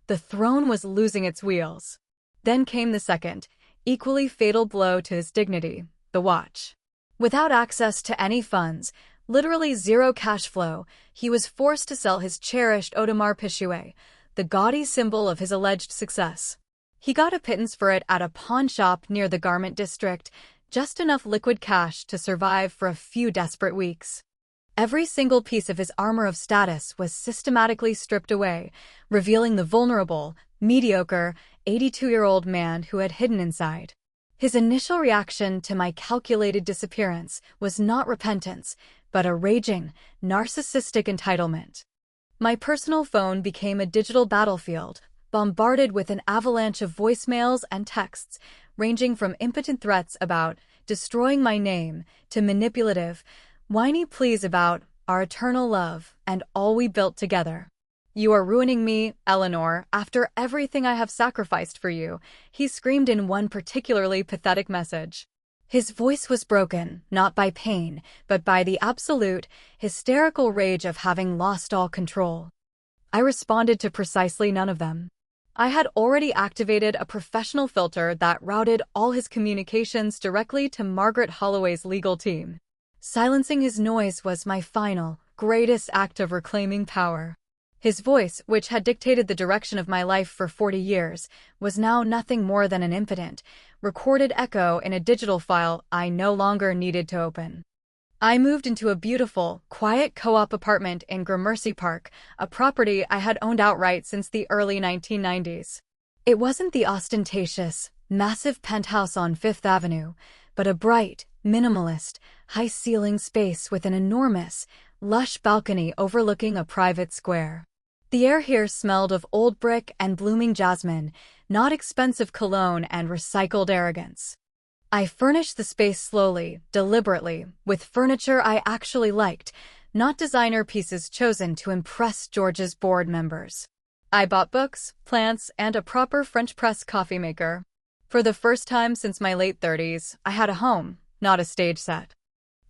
The throne was losing its wheels. Then came the second, equally fatal blow to his dignity, the watch. Without access to any funds, literally zero cash flow, he was forced to sell his cherished Audemars Piguet, the gaudy symbol of his alleged success. He got a pittance for it at a pawn shop near the garment district, just enough liquid cash to survive for a few desperate weeks. Every single piece of his armor of status was systematically stripped away, revealing the vulnerable, mediocre, 82-year-old man who had hidden inside. His initial reaction to my calculated disappearance was not repentance, but a raging, narcissistic entitlement. My personal phone became a digital battlefield, bombarded with an avalanche of voicemails and texts, ranging from impotent threats about destroying my name to manipulative, whiny pleas about our eternal love and all we built together. "You are ruining me, Eleanor, after everything I have sacrificed for you," he screamed in one particularly pathetic message. His voice was broken, not by pain, but by the absolute, hysterical rage of having lost all control. I responded to precisely none of them. I had already activated a professional filter that routed all his communications directly to Margaret Holloway's legal team. Silencing his noise was my final, greatest act of reclaiming power. His voice, which had dictated the direction of my life for 40 years, was now nothing more than an impotent, recorded echo in a digital file I no longer needed to open. I moved into a beautiful, quiet co-op apartment in Gramercy Park, a property I had owned outright since the early 1990s. It wasn't the ostentatious, massive penthouse on Fifth Avenue, but a bright, minimalist, high-ceiling space with an enormous, lush balcony overlooking a private square. The air here smelled of old brick and blooming jasmine, not expensive cologne and recycled arrogance. I furnished the space slowly, deliberately, with furniture I actually liked, not designer pieces chosen to impress George's board members. I bought books, plants, and a proper French press coffee maker. For the first time since my late 30s, I had a home, not a stage set.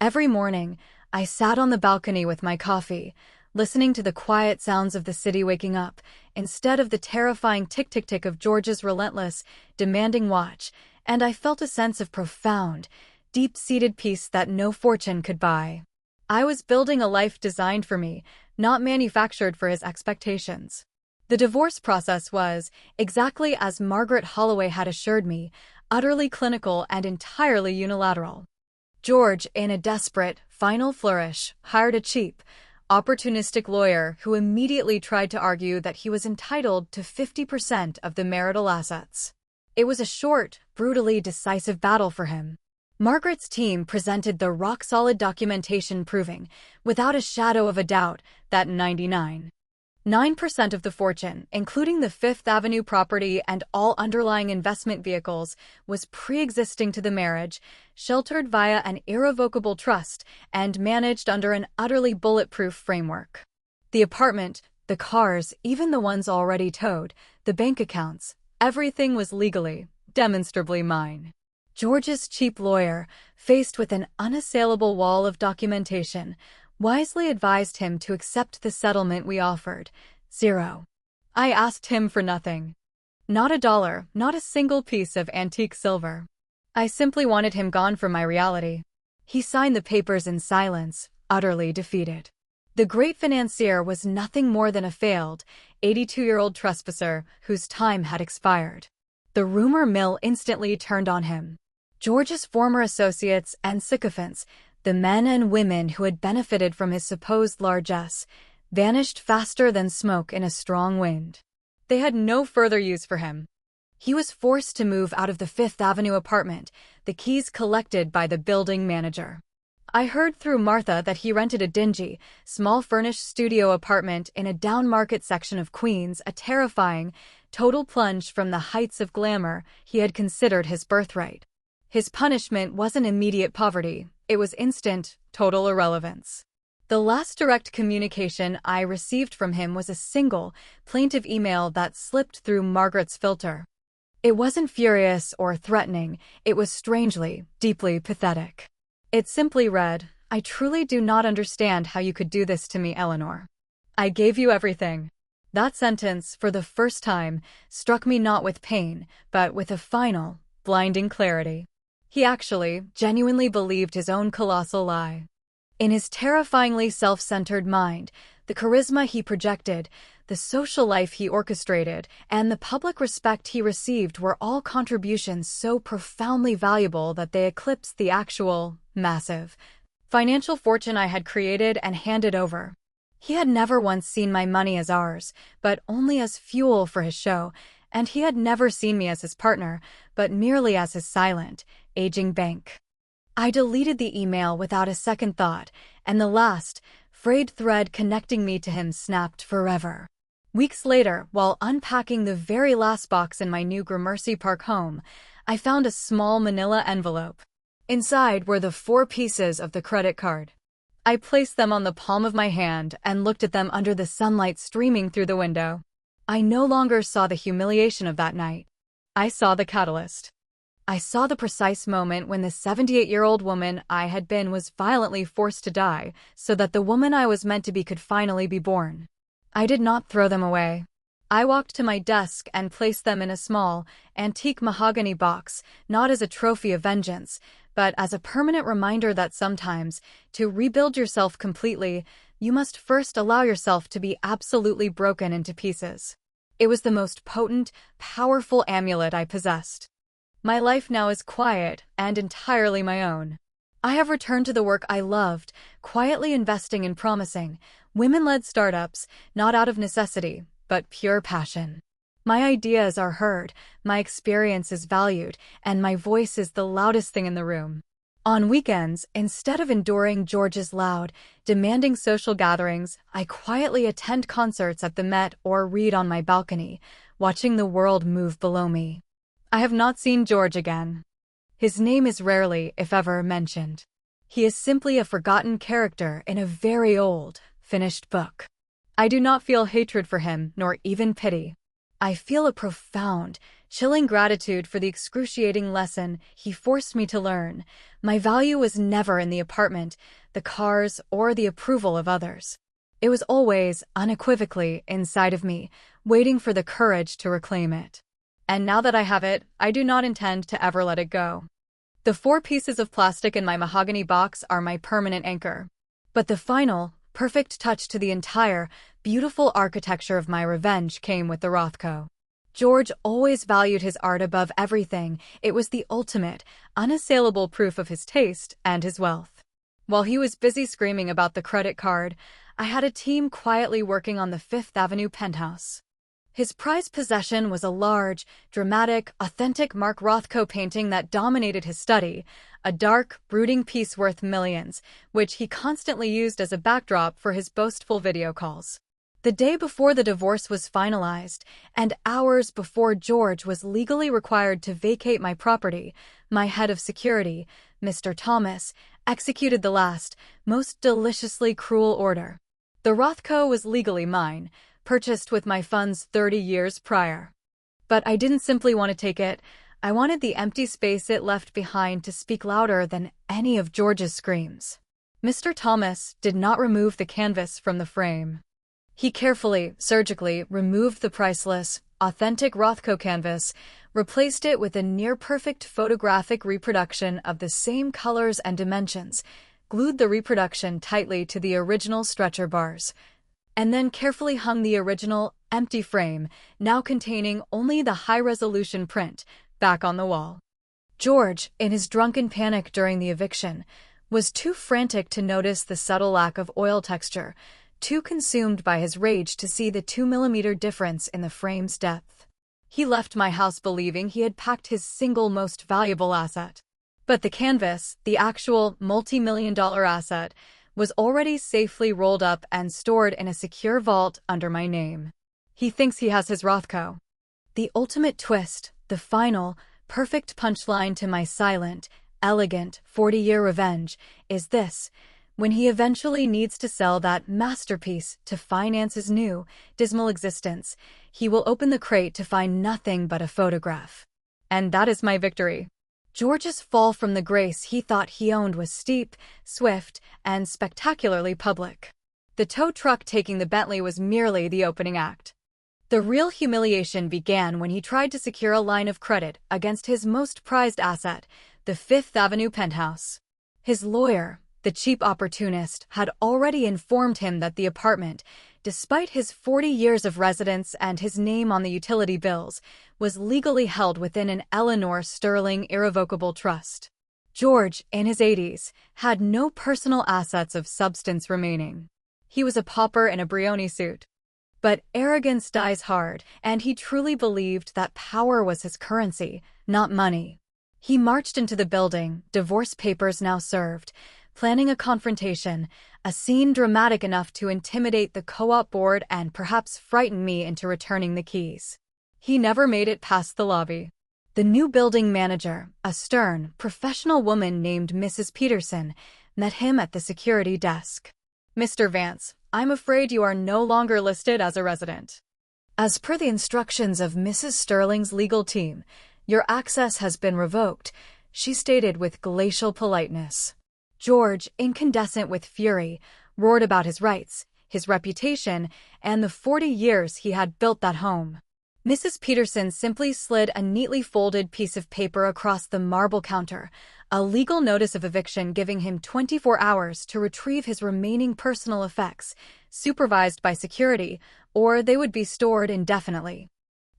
Every morning, I sat on the balcony with my coffee, listening to the quiet sounds of the city waking up, instead of the terrifying tick-tick-tick of George's relentless, demanding watch, and I felt a sense of profound, deep-seated peace that no fortune could buy. I was building a life designed for me, not manufactured for his expectations. The divorce process was, exactly as Margaret Holloway had assured me, utterly clinical and entirely unilateral. George, in a desperate, final flourish, hired a cheap, opportunistic lawyer who immediately tried to argue that he was entitled to 50% of the marital assets. It was a short, brutally decisive battle for him. Margaret's team presented the rock-solid documentation proving, without a shadow of a doubt, that 99.9% of the fortune, including the Fifth Avenue property and all underlying investment vehicles, was pre-existing to the marriage, sheltered via an irrevocable trust, and managed under an utterly bulletproof framework. The apartment, the cars, even the ones already towed, the bank accounts, everything was legally, demonstrably mine. George's cheap lawyer, faced with an unassailable wall of documentation, wisely advised him to accept the settlement we offered, 0. I asked him for nothing. Not a dollar, not a single piece of antique silver. I simply wanted him gone from my reality. He signed the papers in silence, utterly defeated. The great financier was nothing more than a failed, 82-year-old trespasser whose time had expired. The rumor mill instantly turned on him. George's former associates and sycophants, the men and women who had benefited from his supposed largesse, vanished faster than smoke in a strong wind. They had no further use for him. He was forced to move out of the Fifth Avenue apartment, the keys collected by the building manager. I heard through Martha that he rented a dingy, small furnished studio apartment in a downmarket section of Queens, a terrifying, total plunge from the heights of glamour he had considered his birthright. His punishment wasn't immediate poverty, it was instant, total irrelevance. The last direct communication I received from him was a single, plaintive email that slipped through Margaret's filter. It wasn't furious or threatening, it was strangely, deeply pathetic. It simply read, "I truly do not understand how you could do this to me, Eleanor. I gave you everything." That sentence, for the first time, struck me not with pain, but with a final, blinding clarity. He actually, genuinely believed his own colossal lie. In his terrifyingly self-centered mind, the charisma he projected, the social life he orchestrated, and the public respect he received were all contributions so profoundly valuable that they eclipsed the actual, massive, financial fortune I had created and handed over. He had never once seen my money as ours, but only as fuel for his show, and he had never seen me as his partner, but merely as his silent, aging bank. I deleted the email without a second thought, and the last, frayed thread connecting me to him snapped forever. Weeks later, while unpacking the very last box in my new Gramercy Park home, I found a small manila envelope. Inside were the 4 pieces of the credit card. I placed them on the palm of my hand and looked at them under the sunlight streaming through the window. I no longer saw the humiliation of that night. I saw the catalyst. I saw the precise moment when the 78-year-old woman I had been was violently forced to die, so that the woman I was meant to be could finally be born. I did not throw them away. I walked to my desk and placed them in a small, antique mahogany box, not as a trophy of vengeance, but as a permanent reminder that sometimes, to rebuild yourself completely, you must first allow yourself to be absolutely broken into pieces. It was the most potent, powerful amulet I possessed. My life now is quiet and entirely my own. I have returned to the work I loved, quietly investing in promising, women-led startups, not out of necessity, but pure passion. My ideas are heard, my experience is valued, and my voice is the loudest thing in the room. On weekends, instead of enduring George's loud, demanding social gatherings, I quietly attend concerts at the Met or read on my balcony, watching the world move below me. I have not seen George again. His name is rarely, if ever, mentioned. He is simply a forgotten character in a very old, finished book. I do not feel hatred for him, nor even pity. I feel a profound, chilling gratitude for the excruciating lesson he forced me to learn. My value was never in the apartment, the cars, or the approval of others. It was always, unequivocally, inside of me, waiting for the courage to reclaim it. And now that I have it, I do not intend to ever let it go. The 4 pieces of plastic in my mahogany box are my permanent anchor. But the final, perfect touch to the entire, beautiful architecture of my revenge came with the Rothko. George always valued his art above everything. It was the ultimate, unassailable proof of his taste and his wealth. While he was busy screaming about the credit card, I had a team quietly working on the Fifth Avenue penthouse. His prized possession was a large, dramatic, authentic Mark Rothko painting that dominated his study, a dark, brooding piece worth millions, which he constantly used as a backdrop for his boastful video calls. The day before the divorce was finalized, and hours before George was legally required to vacate my property, my head of security, Mr. Thomas, executed the last, most deliciously cruel order. The Rothko was legally mine, purchased with my funds 30 years prior. But I didn't simply want to take it. I wanted the empty space it left behind to speak louder than any of George's screams. Mr. Thomas did not remove the canvas from the frame. He carefully, surgically removed the priceless, authentic Rothko canvas, replaced it with a near-perfect photographic reproduction of the same colors and dimensions, glued the reproduction tightly to the original stretcher bars, and then carefully hung the original, empty frame, now containing only the high-resolution print, back on the wall. George, in his drunken panic during the eviction, was too frantic to notice the subtle lack of oil texture, too consumed by his rage to see the 2mm difference in the frame's depth. He left my house believing he had packed his single most valuable asset. But the canvas, the actual multi-million-dollar asset, was already safely rolled up and stored in a secure vault under my name. He thinks he has his Rothko. The ultimate twist, the final, perfect punchline to my silent, elegant 40-year revenge, is this: when he eventually needs to sell that masterpiece to finance his new, dismal existence, he will open the crate to find nothing but a photograph. And that is my victory. George's fall from the grace he thought he owned was steep, swift, and spectacularly public. The tow truck taking the Bentley was merely the opening act. The real humiliation began when he tried to secure a line of credit against his most prized asset, the Fifth Avenue penthouse. His lawyer, the cheap opportunist, had already informed him that the apartment, despite his 40 years of residence and his name on the utility bills, was legally held within an Eleanor Sterling irrevocable trust. George, in his 80s, had no personal assets of substance remaining. He was a pauper in a Brioni suit. But arrogance dies hard, and he truly believed that power was his currency, not money. He marched into the building, divorce papers now served, planning a confrontation, a scene dramatic enough to intimidate the co-op board and perhaps frighten me into returning the keys. He never made it past the lobby. The new building manager, a stern, professional woman named Mrs. Peterson, met him at the security desk. "Mr. Vance, I'm afraid you are no longer listed as a resident. As per the instructions of Mrs. Sterling's legal team, your access has been revoked," she stated with glacial politeness. George, incandescent with fury, roared about his rights, his reputation, and the 40 years he had built that home. Mrs. Peterson simply slid a neatly folded piece of paper across the marble counter, a legal notice of eviction giving him 24 hours to retrieve his remaining personal effects, supervised by security, or they would be stored indefinitely.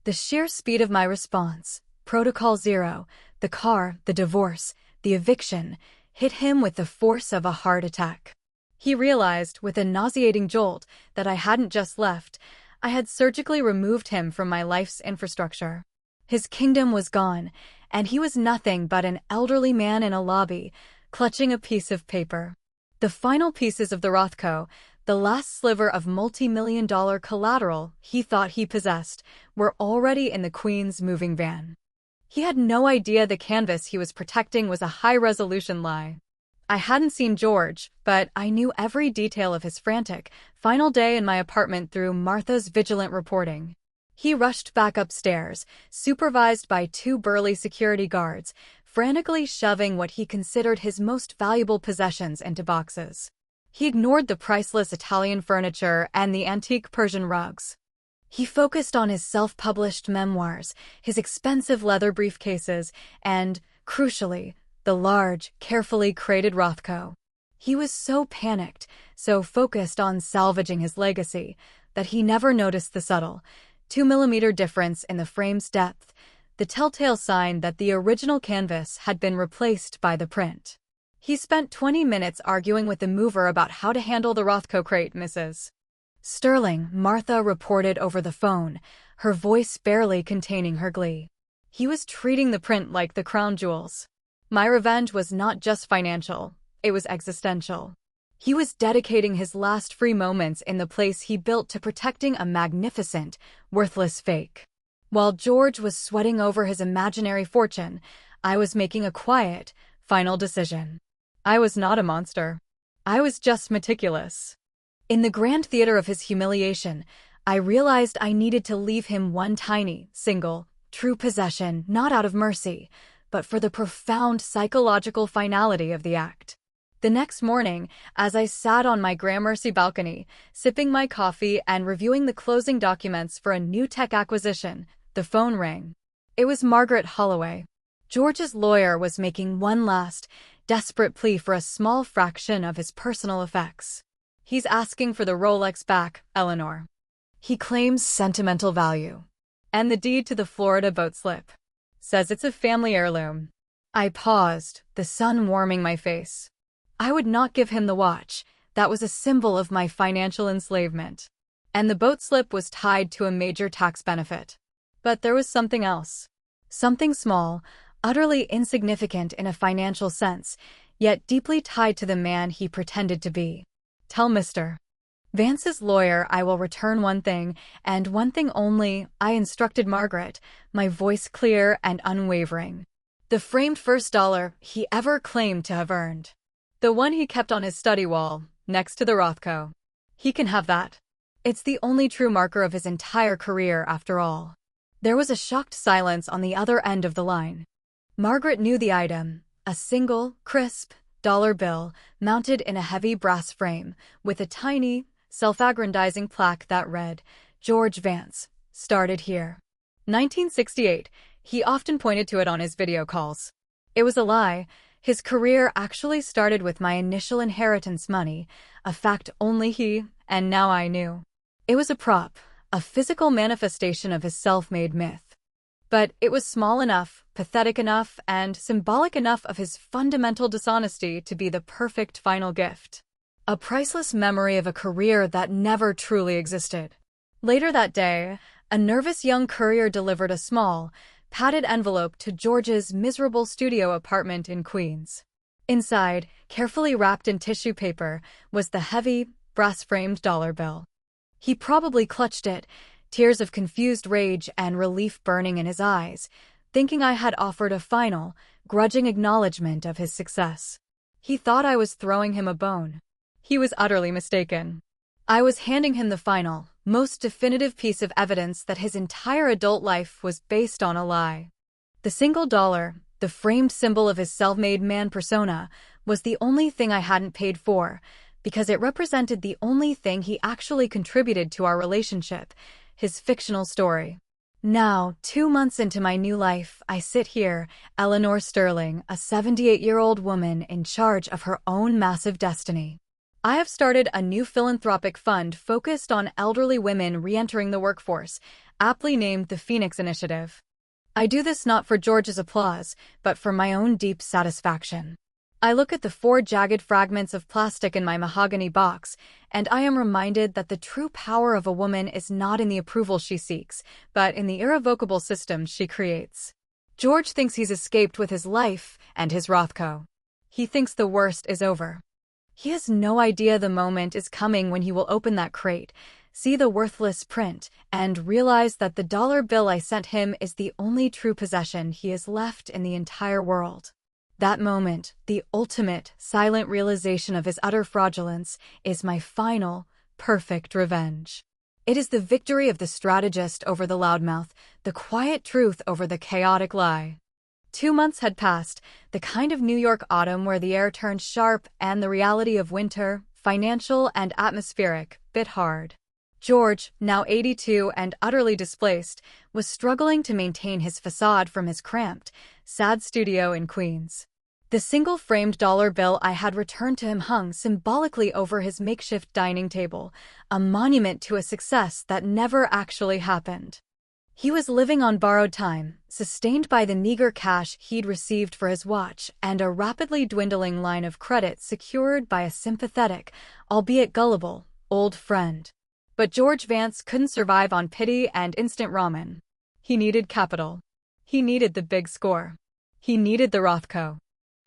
The sheer speed of my response, Protocol Zero, the car, the divorce, the eviction, hit him with the force of a heart attack. He realized, with a nauseating jolt, that I hadn't just left. I had surgically removed him from my life's infrastructure. His kingdom was gone, and he was nothing but an elderly man in a lobby, clutching a piece of paper. The final pieces of the Rothko, the last sliver of multi-million-dollar collateral he thought he possessed, were already in the Queen's moving van. He had no idea the canvas he was protecting was a high-resolution lie. I hadn't seen George, but I knew every detail of his frantic, final day in my apartment through Martha's vigilant reporting. He rushed back upstairs, supervised by 2 burly security guards, frantically shoving what he considered his most valuable possessions into boxes. He ignored the priceless Italian furniture and the antique Persian rugs. He focused on his self-published memoirs, his expensive leather briefcases, and, crucially, the large, carefully crated Rothko. He was so panicked, so focused on salvaging his legacy, that he never noticed the subtle, 2mm difference in the frame's depth, the telltale sign that the original canvas had been replaced by the print. He spent 20 minutes arguing with the mover about how to handle the Rothko crate, Mrs. Sterling, Martha reported over the phone, her voice barely containing her glee. He was treating the print like the crown jewels. My revenge was not just financial, it was existential. He was dedicating his last free moments in the place he built to protecting a magnificent, worthless fake. While George was sweating over his imaginary fortune, I was making a quiet, final decision. I was not a monster. I was just meticulous. In the grand theater of his humiliation, I realized I needed to leave him one tiny, single, true possession, not out of mercy, but for the profound psychological finality of the act. The next morning, as I sat on my Gramercy balcony, sipping my coffee and reviewing the closing documents for a new tech acquisition, the phone rang. It was Margaret Holloway. George's lawyer was making one last, desperate plea for a small fraction of his personal effects. He's asking for the Rolex back, Eleanor. He claims sentimental value. And the deed to the Florida boat slip. Says it's a family heirloom. I paused, the sun warming my face. I would not give him the watch. That was a symbol of my financial enslavement. And the boat slip was tied to a major tax benefit. But there was something else. Something small, utterly insignificant in a financial sense, yet deeply tied to the man he pretended to be. Tell Mr. Vance's lawyer I will return one thing, and one thing only, I instructed Margaret, my voice clear and unwavering. The framed first dollar he ever claimed to have earned. The one he kept on his study wall, next to the Rothko. He can have that. It's the only true marker of his entire career, after all. There was a shocked silence on the other end of the line. Margaret knew the item, a single, crisp, dollar bill, mounted in a heavy brass frame, with a tiny, self-aggrandizing plaque that read, George Vance, started here. 1968, he often pointed to it on his video calls. It was a lie. His career actually started with my initial inheritance money, a fact only he, and now I knew. It was a prop, a physical manifestation of his self-made myth. But it was small enough, pathetic enough, and symbolic enough of his fundamental dishonesty to be the perfect final gift. A priceless memory of a career that never truly existed. Later that day, a nervous young courier delivered a small, padded envelope to George's miserable studio apartment in Queens. Inside, carefully wrapped in tissue paper, was the heavy, brass-framed dollar bill. He probably clutched it, tears of confused rage and relief burning in his eyes, thinking I had offered a final, grudging acknowledgement of his success. He thought I was throwing him a bone. He was utterly mistaken. I was handing him the final, most definitive piece of evidence that his entire adult life was based on a lie. The single dollar, the framed symbol of his self-made man persona, was the only thing I hadn't paid for, because it represented the only thing he actually contributed to our relationship, his fictional story. Now, 2 months into my new life, I sit here, Eleanor Sterling, a 78-year-old woman in charge of her own massive destiny. I have started a new philanthropic fund focused on elderly women re-entering the workforce, aptly named the Phoenix Initiative. I do this not for George's applause, but for my own deep satisfaction. I look at the 4 jagged fragments of plastic in my mahogany box, and I am reminded that the true power of a woman is not in the approval she seeks, but in the irrevocable systems she creates. George thinks he's escaped with his life and his Rothko. He thinks the worst is over. He has no idea the moment is coming when he will open that crate, see the worthless print, and realize that the dollar bill I sent him is the only true possession he has left in the entire world. That moment, the ultimate, silent realization of his utter fraudulence, is my final, perfect revenge. It is the victory of the strategist over the loudmouth, the quiet truth over the chaotic lie. 2 months had passed, the kind of New York autumn where the air turned sharp and the reality of winter, financial and atmospheric, bit hard. George, now 82 and utterly displaced, was struggling to maintain his facade from his cramped, sad studio in Queens. The single framed dollar bill I had returned to him hung symbolically over his makeshift dining table, a monument to a success that never actually happened. He was living on borrowed time, sustained by the meager cash he'd received for his watch and a rapidly dwindling line of credit secured by a sympathetic, albeit gullible, old friend. But George Vance couldn't survive on pity and instant ramen. He needed capital. He needed the big score. He needed the Rothko.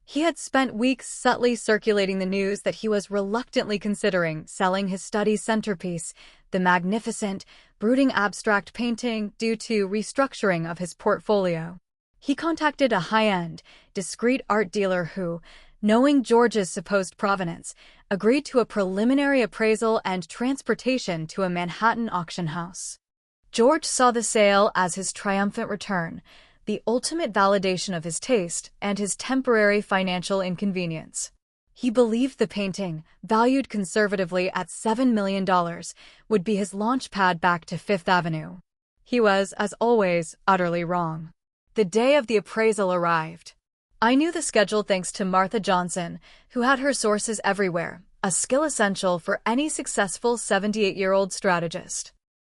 He had spent weeks subtly circulating the news that he was reluctantly considering selling his study's centerpiece, the magnificent, brooding abstract painting, due to restructuring of his portfolio. He contacted a high-end, discreet art dealer who, knowing George's supposed provenance, agreed to a preliminary appraisal and transportation to a Manhattan auction house. George saw the sale as his triumphant return, the ultimate validation of his taste and his temporary financial inconvenience. He believed the painting, valued conservatively at $7 million, would be his launch pad back to Fifth Avenue. He was, as always, utterly wrong. The day of the appraisal arrived. I knew the schedule thanks to Martha Johnson, who had her sources everywhere, a skill essential for any successful 78-year-old strategist.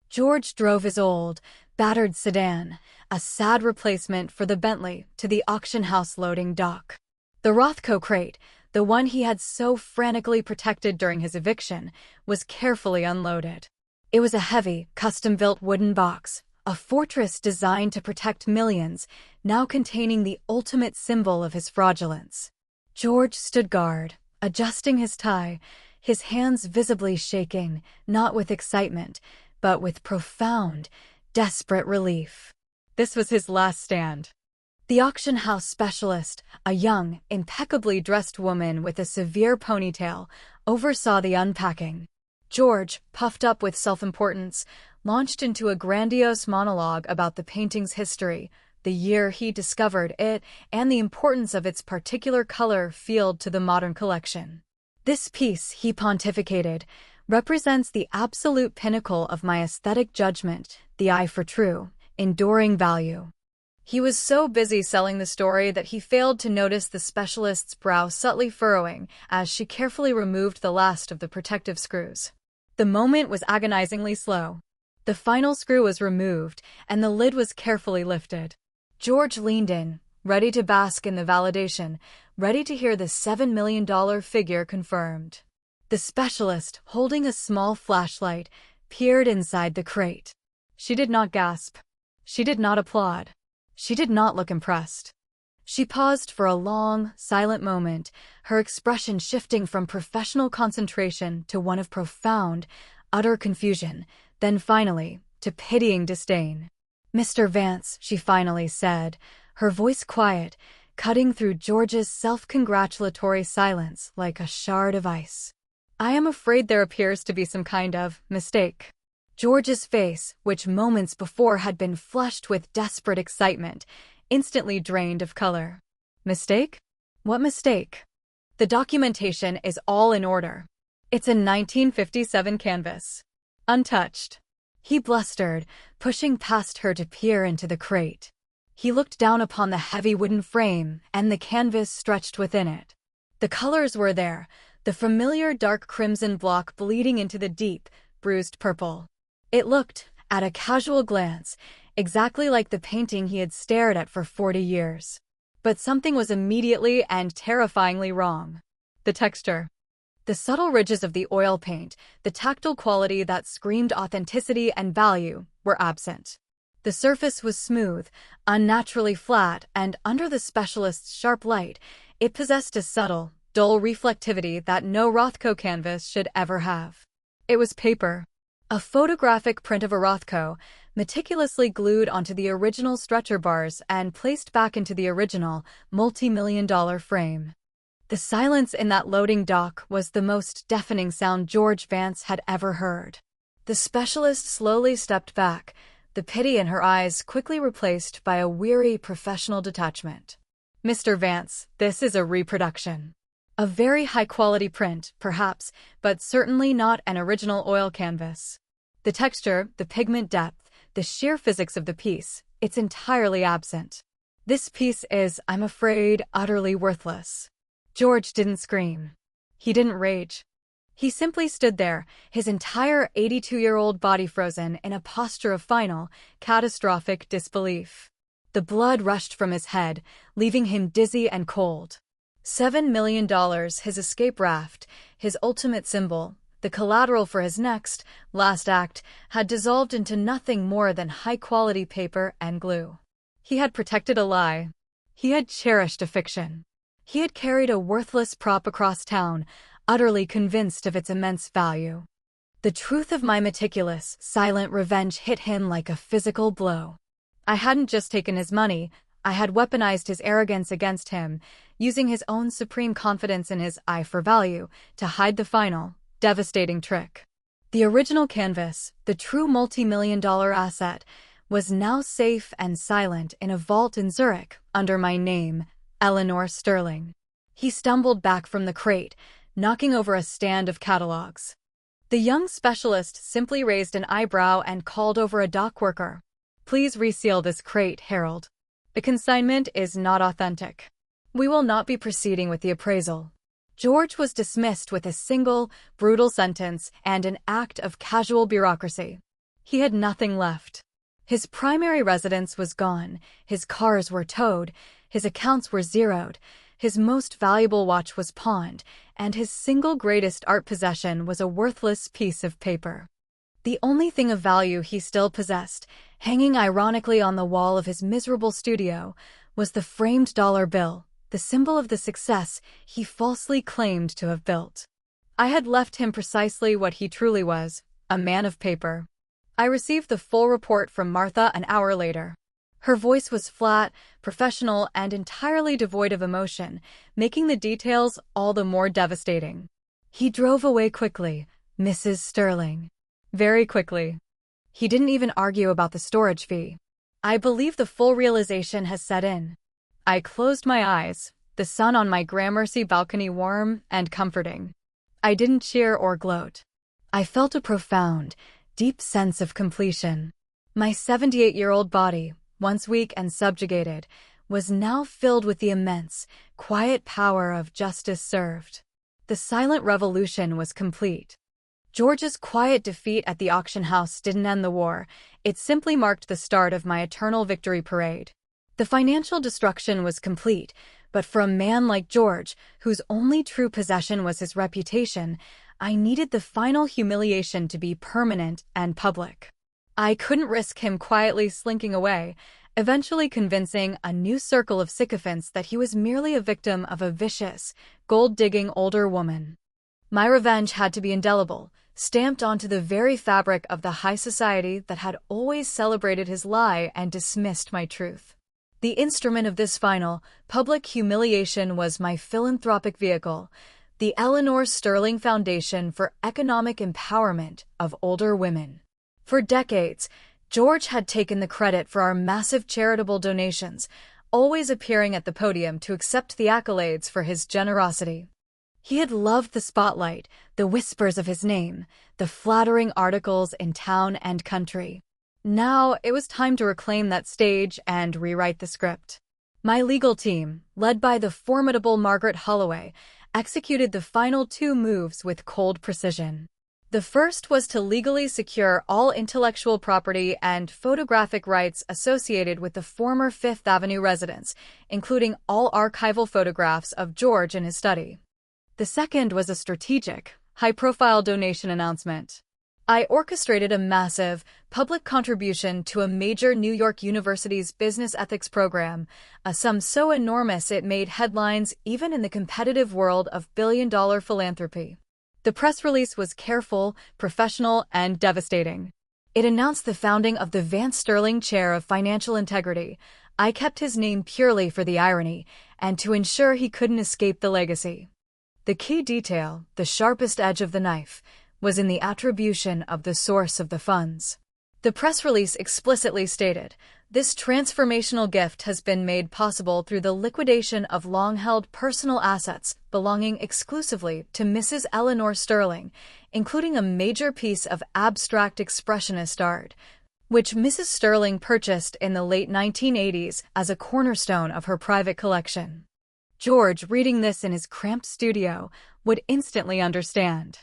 George drove his old, battered sedan, a sad replacement for the Bentley, to the auction house loading dock. The Rothko crate, the one he had so frantically protected during his eviction, was carefully unloaded. It was a heavy, custom-built wooden box, a fortress designed to protect millions, now containing the ultimate symbol of his fraudulence. George stood guard, adjusting his tie, his hands visibly shaking, not with excitement, but with profound, desperate relief. This was his last stand. The auction house specialist, a young, impeccably dressed woman with a severe ponytail, oversaw the unpacking. George, puffed up with self-importance, launched into a grandiose monologue about the painting's history, the year he discovered it, and the importance of its particular color field to the modern collection. This piece, he pontificated, represents the absolute pinnacle of my aesthetic judgment, the eye for true, enduring value. He was so busy selling the story that he failed to notice the specialist's brow subtly furrowing as she carefully removed the last of the protective screws. The moment was agonizingly slow. The final screw was removed, and the lid was carefully lifted. George leaned in, ready to bask in the validation, ready to hear the $7 million figure confirmed. The specialist, holding a small flashlight, peered inside the crate. She did not gasp. She did not applaud. She did not look impressed. She paused for a long, silent moment, her expression shifting from professional concentration to one of profound, utter confusion, then finally, to pitying disdain. "Mr. Vance," she finally said, her voice quiet, cutting through George's self-congratulatory silence like a shard of ice. "I am afraid there appears to be some kind of mistake." George's face, which moments before had been flushed with desperate excitement, instantly drained of color. "Mistake? What mistake?" "The documentation is all in order. It's a 1957 canvas. Untouched." He blustered, pushing past her to peer into the crate. He looked down upon the heavy wooden frame and the canvas stretched within it. The colors were there, the familiar dark crimson block bleeding into the deep, bruised purple. It looked, at a casual glance, exactly like the painting he had stared at for 40 years. But something was immediately and terrifyingly wrong. The texture. The subtle ridges of the oil paint, the tactile quality that screamed authenticity and value, were absent. The surface was smooth, unnaturally flat, and under the specialist's sharp light, it possessed a subtle, dull reflectivity that no Rothko canvas should ever have. It was paper. A photographic print of a Rothko, meticulously glued onto the original stretcher bars and placed back into the original, multi-million-dollar frame. The silence in that loading dock was the most deafening sound George Vance had ever heard. The specialist slowly stepped back, the pity in her eyes quickly replaced by a weary professional detachment. "Mr. Vance, this is a reproduction. A very high-quality print, perhaps, but certainly not an original oil canvas. The texture, the pigment depth, the sheer physics of the piece, it's entirely absent. This piece is, I'm afraid, utterly worthless." George didn't scream. He didn't rage. He simply stood there, his entire 82-year-old body frozen in a posture of final, catastrophic disbelief. The blood rushed from his head, leaving him dizzy and cold. $7 million, his escape raft, his ultimate symbol, the collateral for his next, last act, had dissolved into nothing more than high-quality paper and glue. He had protected a lie. He had cherished a fiction. He had carried a worthless prop across town, utterly convinced of its immense value. The truth of my meticulous, silent revenge hit him like a physical blow. I hadn't just taken his money, I had weaponized his arrogance against him, using his own supreme confidence in his eye for value to hide the final, devastating trick. The original canvas, the true multi-million-dollar asset, was now safe and silent in a vault in Zurich under my name, Eleanor Sterling. He stumbled back from the crate, knocking over a stand of catalogs. The young specialist simply raised an eyebrow and called over a dock worker. "Please reseal this crate, Harold. The consignment is not authentic. We will not be proceeding with the appraisal." George was dismissed with a single, brutal sentence and an act of casual bureaucracy. He had nothing left. His primary residence was gone, his cars were towed, his accounts were zeroed, his most valuable watch was pawned, and his single greatest art possession was a worthless piece of paper. The only thing of value he still possessed, hanging ironically on the wall of his miserable studio, was the framed dollar bill, the symbol of the success he falsely claimed to have built. I had left him precisely what he truly was, a man of paper. I received the full report from Martha an hour later. Her voice was flat, professional, and entirely devoid of emotion, making the details all the more devastating. "He drove away quickly, Mrs. Sterling. Very quickly. He didn't even argue about the storage fee." I believe the full realization has set in. I closed my eyes, the sun on my Gramercy balcony warm and comforting. I didn't cheer or gloat. I felt a profound, deep sense of completion. My 78-year-old body, once weak and subjugated, was now filled with the immense, quiet power of justice served. The silent revolution was complete. George's quiet defeat at the auction house didn't end the war, it simply marked the start of my eternal victory parade. The financial destruction was complete, but for a man like George, whose only true possession was his reputation, I needed the final humiliation to be permanent and public. I couldn't risk him quietly slinking away, eventually convincing a new circle of sycophants that he was merely a victim of a vicious, gold-digging older woman. My revenge had to be indelible, stamped onto the very fabric of the high society that had always celebrated his lie and dismissed my truth. The instrument of this final, public humiliation was my philanthropic vehicle, the Eleanor Sterling Foundation for Economic Empowerment of Older Women. For decades, George had taken the credit for our massive charitable donations, always appearing at the podium to accept the accolades for his generosity. He had loved the spotlight, the whispers of his name, the flattering articles in town and country. Now it was time to reclaim that stage and rewrite the script. My legal team, led by the formidable Margaret Holloway, executed the final two moves with cold precision. The first was to legally secure all intellectual property and photographic rights associated with the former Fifth Avenue residence, including all archival photographs of George in his study. The second was a strategic, high-profile donation announcement. I orchestrated a massive, public contribution to a major New York university's business ethics program, a sum so enormous it made headlines even in the competitive world of billion-dollar philanthropy. The press release was careful, professional, and devastating. It announced the founding of the Vance Sterling Chair of Financial Integrity. I kept his name purely for the irony, and to ensure he couldn't escape the legacy. The key detail, the sharpest edge of the knife, was in the attribution of the source of the funds. The press release explicitly stated, "This transformational gift has been made possible through the liquidation of long-held personal assets belonging exclusively to Mrs. Eleanor Sterling, including a major piece of abstract expressionist art, which Mrs. Sterling purchased in the late 1980s as a cornerstone of her private collection." George, reading this in his cramped studio, would instantly understand.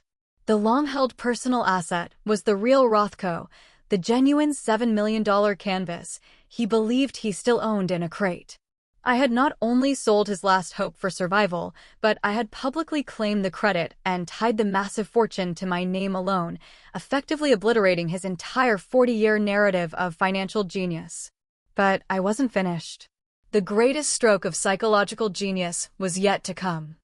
The long-held personal asset was the real Rothko, the genuine $7 million canvas he believed he still owned in a crate. I had not only sold his last hope for survival, but I had publicly claimed the credit and tied the massive fortune to my name alone, effectively obliterating his entire 40-year narrative of financial genius. But I wasn't finished. The greatest stroke of psychological genius was yet to come.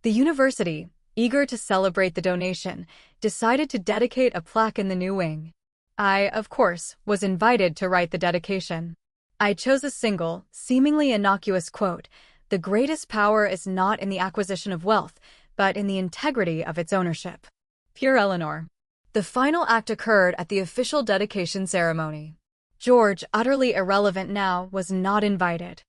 The university, eager to celebrate the donation, decided to dedicate a plaque in the new wing. I, of course, was invited to write the dedication. I chose a single, seemingly innocuous quote, "The greatest power is not in the acquisition of wealth, but in the integrity of its ownership." Pure Eleanor. The final act occurred at the official dedication ceremony. George, utterly irrelevant now, was not invited.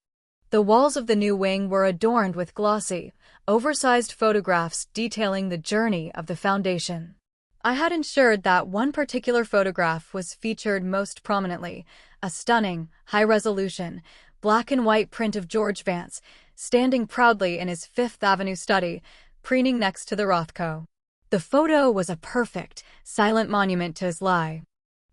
The walls of the new wing were adorned with glossy, oversized photographs detailing the journey of the Foundation. I had ensured that one particular photograph was featured most prominently, a stunning, high-resolution, black-and-white print of George Vance, standing proudly in his Fifth Avenue study, preening next to the Rothko. The photo was a perfect, silent monument to his lie.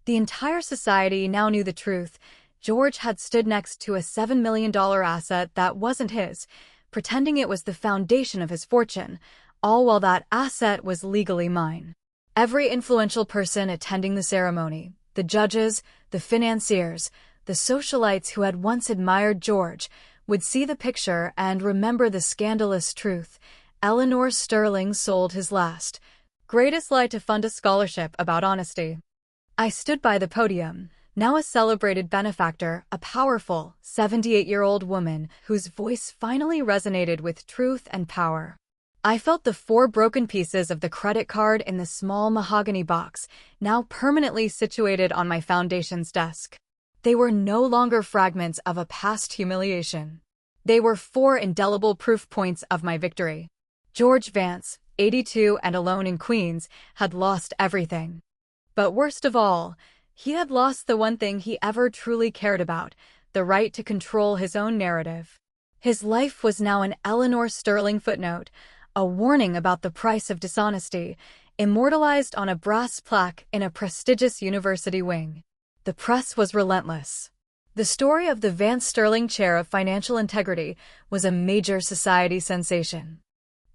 The entire society now knew the truth. George had stood next to a $7 million asset that wasn't his, pretending it was the foundation of his fortune, all while that asset was legally mine. Every influential person attending the ceremony, the judges, the financiers, the socialites who had once admired George, would see the picture and remember the scandalous truth. Eleanor Sterling sold his last, greatest lie to fund a scholarship about honesty. I stood by the podium, now a celebrated benefactor, a powerful, 78-year-old woman whose voice finally resonated with truth and power. I felt the 4 broken pieces of the credit card in the small mahogany box, now permanently situated on my foundation's desk. They were no longer fragments of a past humiliation. They were 4 indelible proof points of my victory. George Vance, 82 and alone in Queens, had lost everything. But worst of all, he had lost the one thing he ever truly cared about, the right to control his own narrative. His life was now an Eleanor Sterling footnote, a warning about the price of dishonesty, immortalized on a brass plaque in a prestigious university wing. The press was relentless. The story of the Vance Sterling Chair of Financial Integrity was a major society sensation.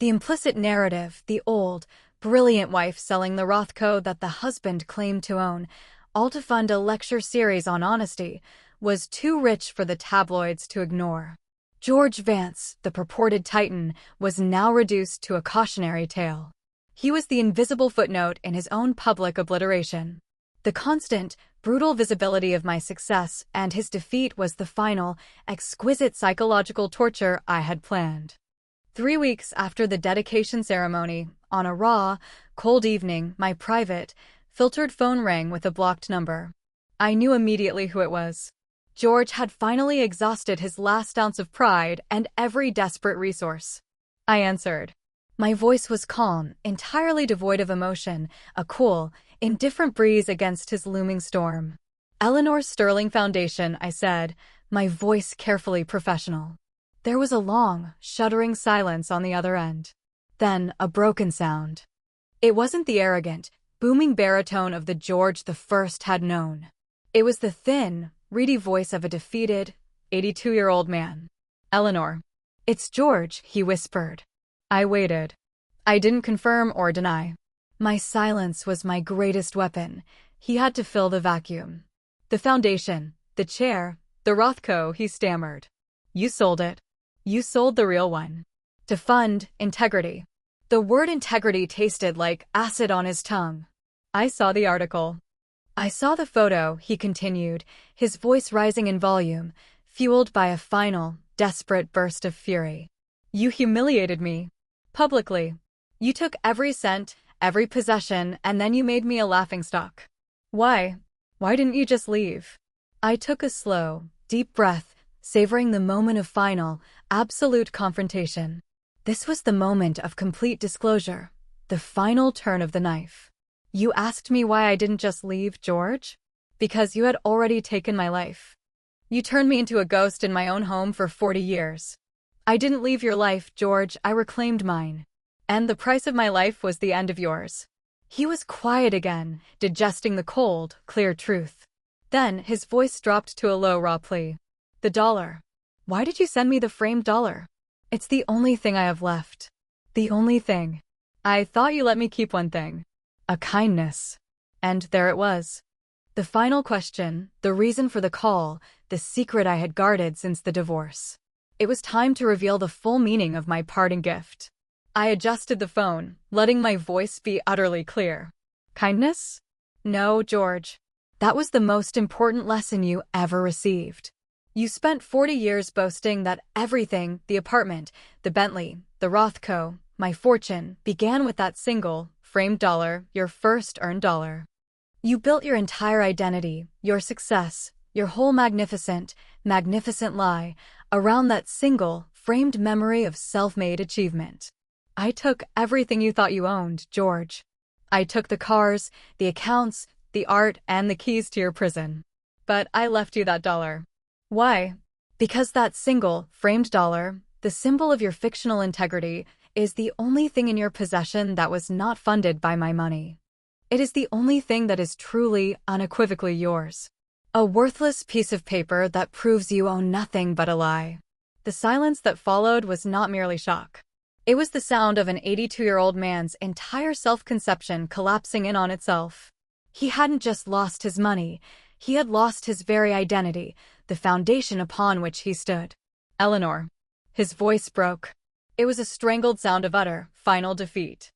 The implicit narrative, the old, brilliant wife selling the Rothko that the husband claimed to own, all to fund a lecture series on honesty, was too rich for the tabloids to ignore. George Vance, the purported titan, was now reduced to a cautionary tale. He was the invisible footnote in his own public obliteration. The constant, brutal visibility of my success and his defeat was the final, exquisite psychological torture I had planned. 3 weeks after the dedication ceremony, on a raw, cold evening, my private, filtered phone rang with a blocked number. I knew immediately who it was. George had finally exhausted his last ounce of pride and every desperate resource. I answered. My voice was calm, entirely devoid of emotion, a cool, indifferent breeze against his looming storm. Eleanor Sterling Foundation, I said, my voice carefully professional. There was a long, shuddering silence on the other end. Then, a broken sound. It wasn't the arrogant, booming baritone of the George I had known. It was the thin, reedy voice of a defeated, 82-year-old man. Eleanor. It's George, he whispered. I waited. I didn't confirm or deny. My silence was my greatest weapon. He had to fill the vacuum. The foundation, the chair, the Rothko, he stammered. You sold it. You sold the real one. To fund integrity. The word integrity tasted like acid on his tongue. I saw the article. I saw the photo, he continued, his voice rising in volume, fueled by a final, desperate burst of fury. You humiliated me. Publicly. You took every cent, every possession, and then you made me a laughingstock. Why? Why didn't you just leave? I took a slow, deep breath, savoring the moment of final, absolute confrontation. This was the moment of complete disclosure, the final turn of the knife. You asked me why I didn't just leave, George? Because you had already taken my life. You turned me into a ghost in my own home for 40 years. I didn't leave your life, George, I reclaimed mine. And the price of my life was the end of yours. He was quiet again, digesting the cold, clear truth. Then his voice dropped to a low, raw plea. The dollar. Why did you send me the framed dollar? It's the only thing I have left. The only thing. I thought you let me keep one thing. A kindness. And there it was. The final question, the reason for the call, the secret I had guarded since the divorce. It was time to reveal the full meaning of my parting gift. I adjusted the phone, letting my voice be utterly clear. Kindness? No, George. That was the most important lesson you ever received. You spent 40 years boasting that everything, the apartment, the Bentley, the Rothko, my fortune, began with that single, framed dollar, your first earned dollar. You built your entire identity, your success, your whole magnificent, magnificent lie, around that single, framed memory of self-made achievement. I took everything you thought you owned, George. I took the cars, the accounts, the art, and the keys to your prison. But I left you that dollar. Why? Because that single, framed dollar, the symbol of your fictional integrity, is the only thing in your possession that was not funded by my money. It is the only thing that is truly, unequivocally yours. A worthless piece of paper that proves you own nothing but a lie. The silence that followed was not merely shock. It was the sound of an 82-year-old man's entire self-conception collapsing in on itself. He hadn't just lost his money, he had lost his very identity, the foundation upon which he stood. Eleanor. His voice broke. It was a strangled sound of utter, final defeat.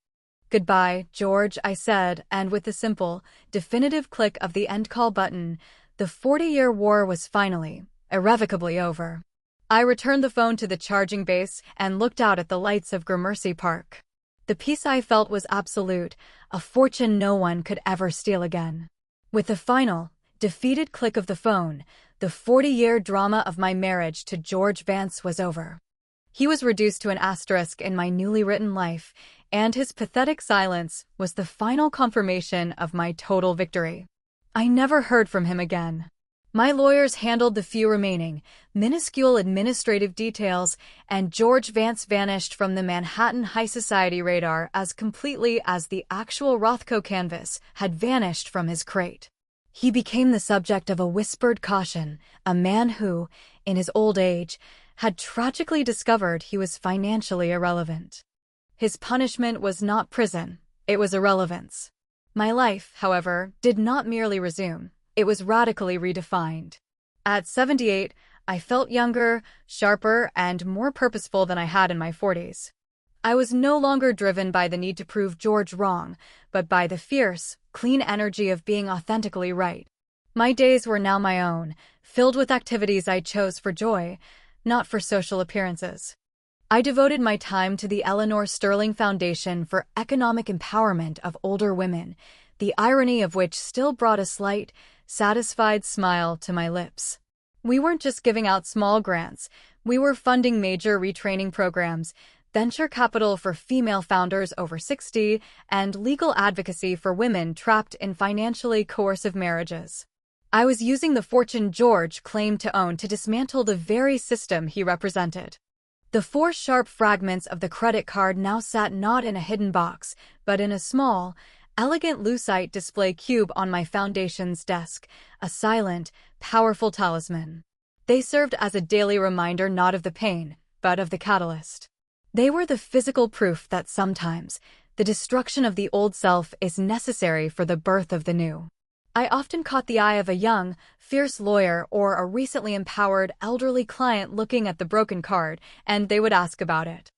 Goodbye, George, I said, and with the simple, definitive click of the end call button, the 40-year war was finally, irrevocably over. I returned the phone to the charging base and looked out at the lights of Gramercy Park. The peace I felt was absolute, a fortune no one could ever steal again. With the final, defeated click of the phone, the 40-year drama of my marriage to George Vance was over. He was reduced to an asterisk in my newly written life, and his pathetic silence was the final confirmation of my total victory. I never heard from him again. My lawyers handled the few remaining, minuscule administrative details, and George Vance vanished from the Manhattan high society radar as completely as the actual Rothko canvas had vanished from his crate. He became the subject of a whispered caution, a man who, in his old age, had tragically discovered he was financially irrelevant. His punishment was not prison, it was irrelevance. My life, however, did not merely resume. It was radically redefined. At 78, I felt younger, sharper, and more purposeful than I had in my 40s. I was no longer driven by the need to prove George wrong, but by the fierce, clean energy of being authentically right. My days were now my own, filled with activities I chose for joy, not for social appearances. I devoted my time to the Eleanor Sterling Foundation for Economic Empowerment of Older Women, the irony of which still brought a slight, satisfied smile to my lips. We weren't just giving out small grants, we were funding major retraining programs, venture capital for female founders over 60, and legal advocacy for women trapped in financially coercive marriages. I was using the fortune George claimed to own to dismantle the very system he represented. The 4 sharp fragments of the credit card now sat not in a hidden box, but in a small, elegant lucite display cube on my foundation's desk, a silent, powerful talisman. They served as a daily reminder not of the pain, but of the catalyst. They were the physical proof that sometimes, the destruction of the old self is necessary for the birth of the new. I often caught the eye of a young, fierce lawyer or a recently empowered elderly client looking at the broken card, and they would ask about it.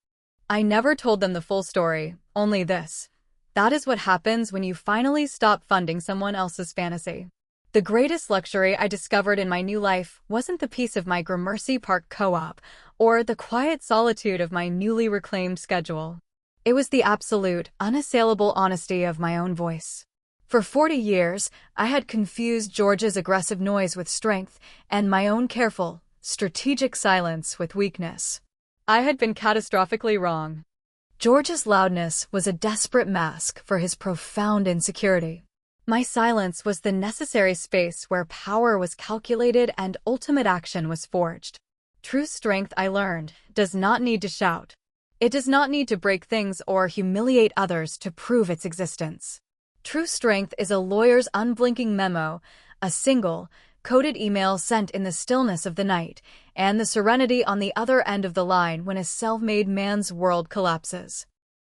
I never told them the full story, only this. That is what happens when you finally stop funding someone else's fantasy. The greatest luxury I discovered in my new life wasn't the peace of my Gramercy Park co-op or the quiet solitude of my newly reclaimed schedule. It was the absolute, unassailable honesty of my own voice. For 40 years, I had confused George's aggressive noise with strength and my own careful, strategic silence with weakness. I had been catastrophically wrong. George's loudness was a desperate mask for his profound insecurity. My silence was the necessary space where power was calculated and ultimate action was forged. True strength, I learned, does not need to shout. It does not need to break things or humiliate others to prove its existence. True strength is a lawyer's unblinking memo, a single, coded email sent in the stillness of the night, and the serenity on the other end of the line when a self-made man's world collapses.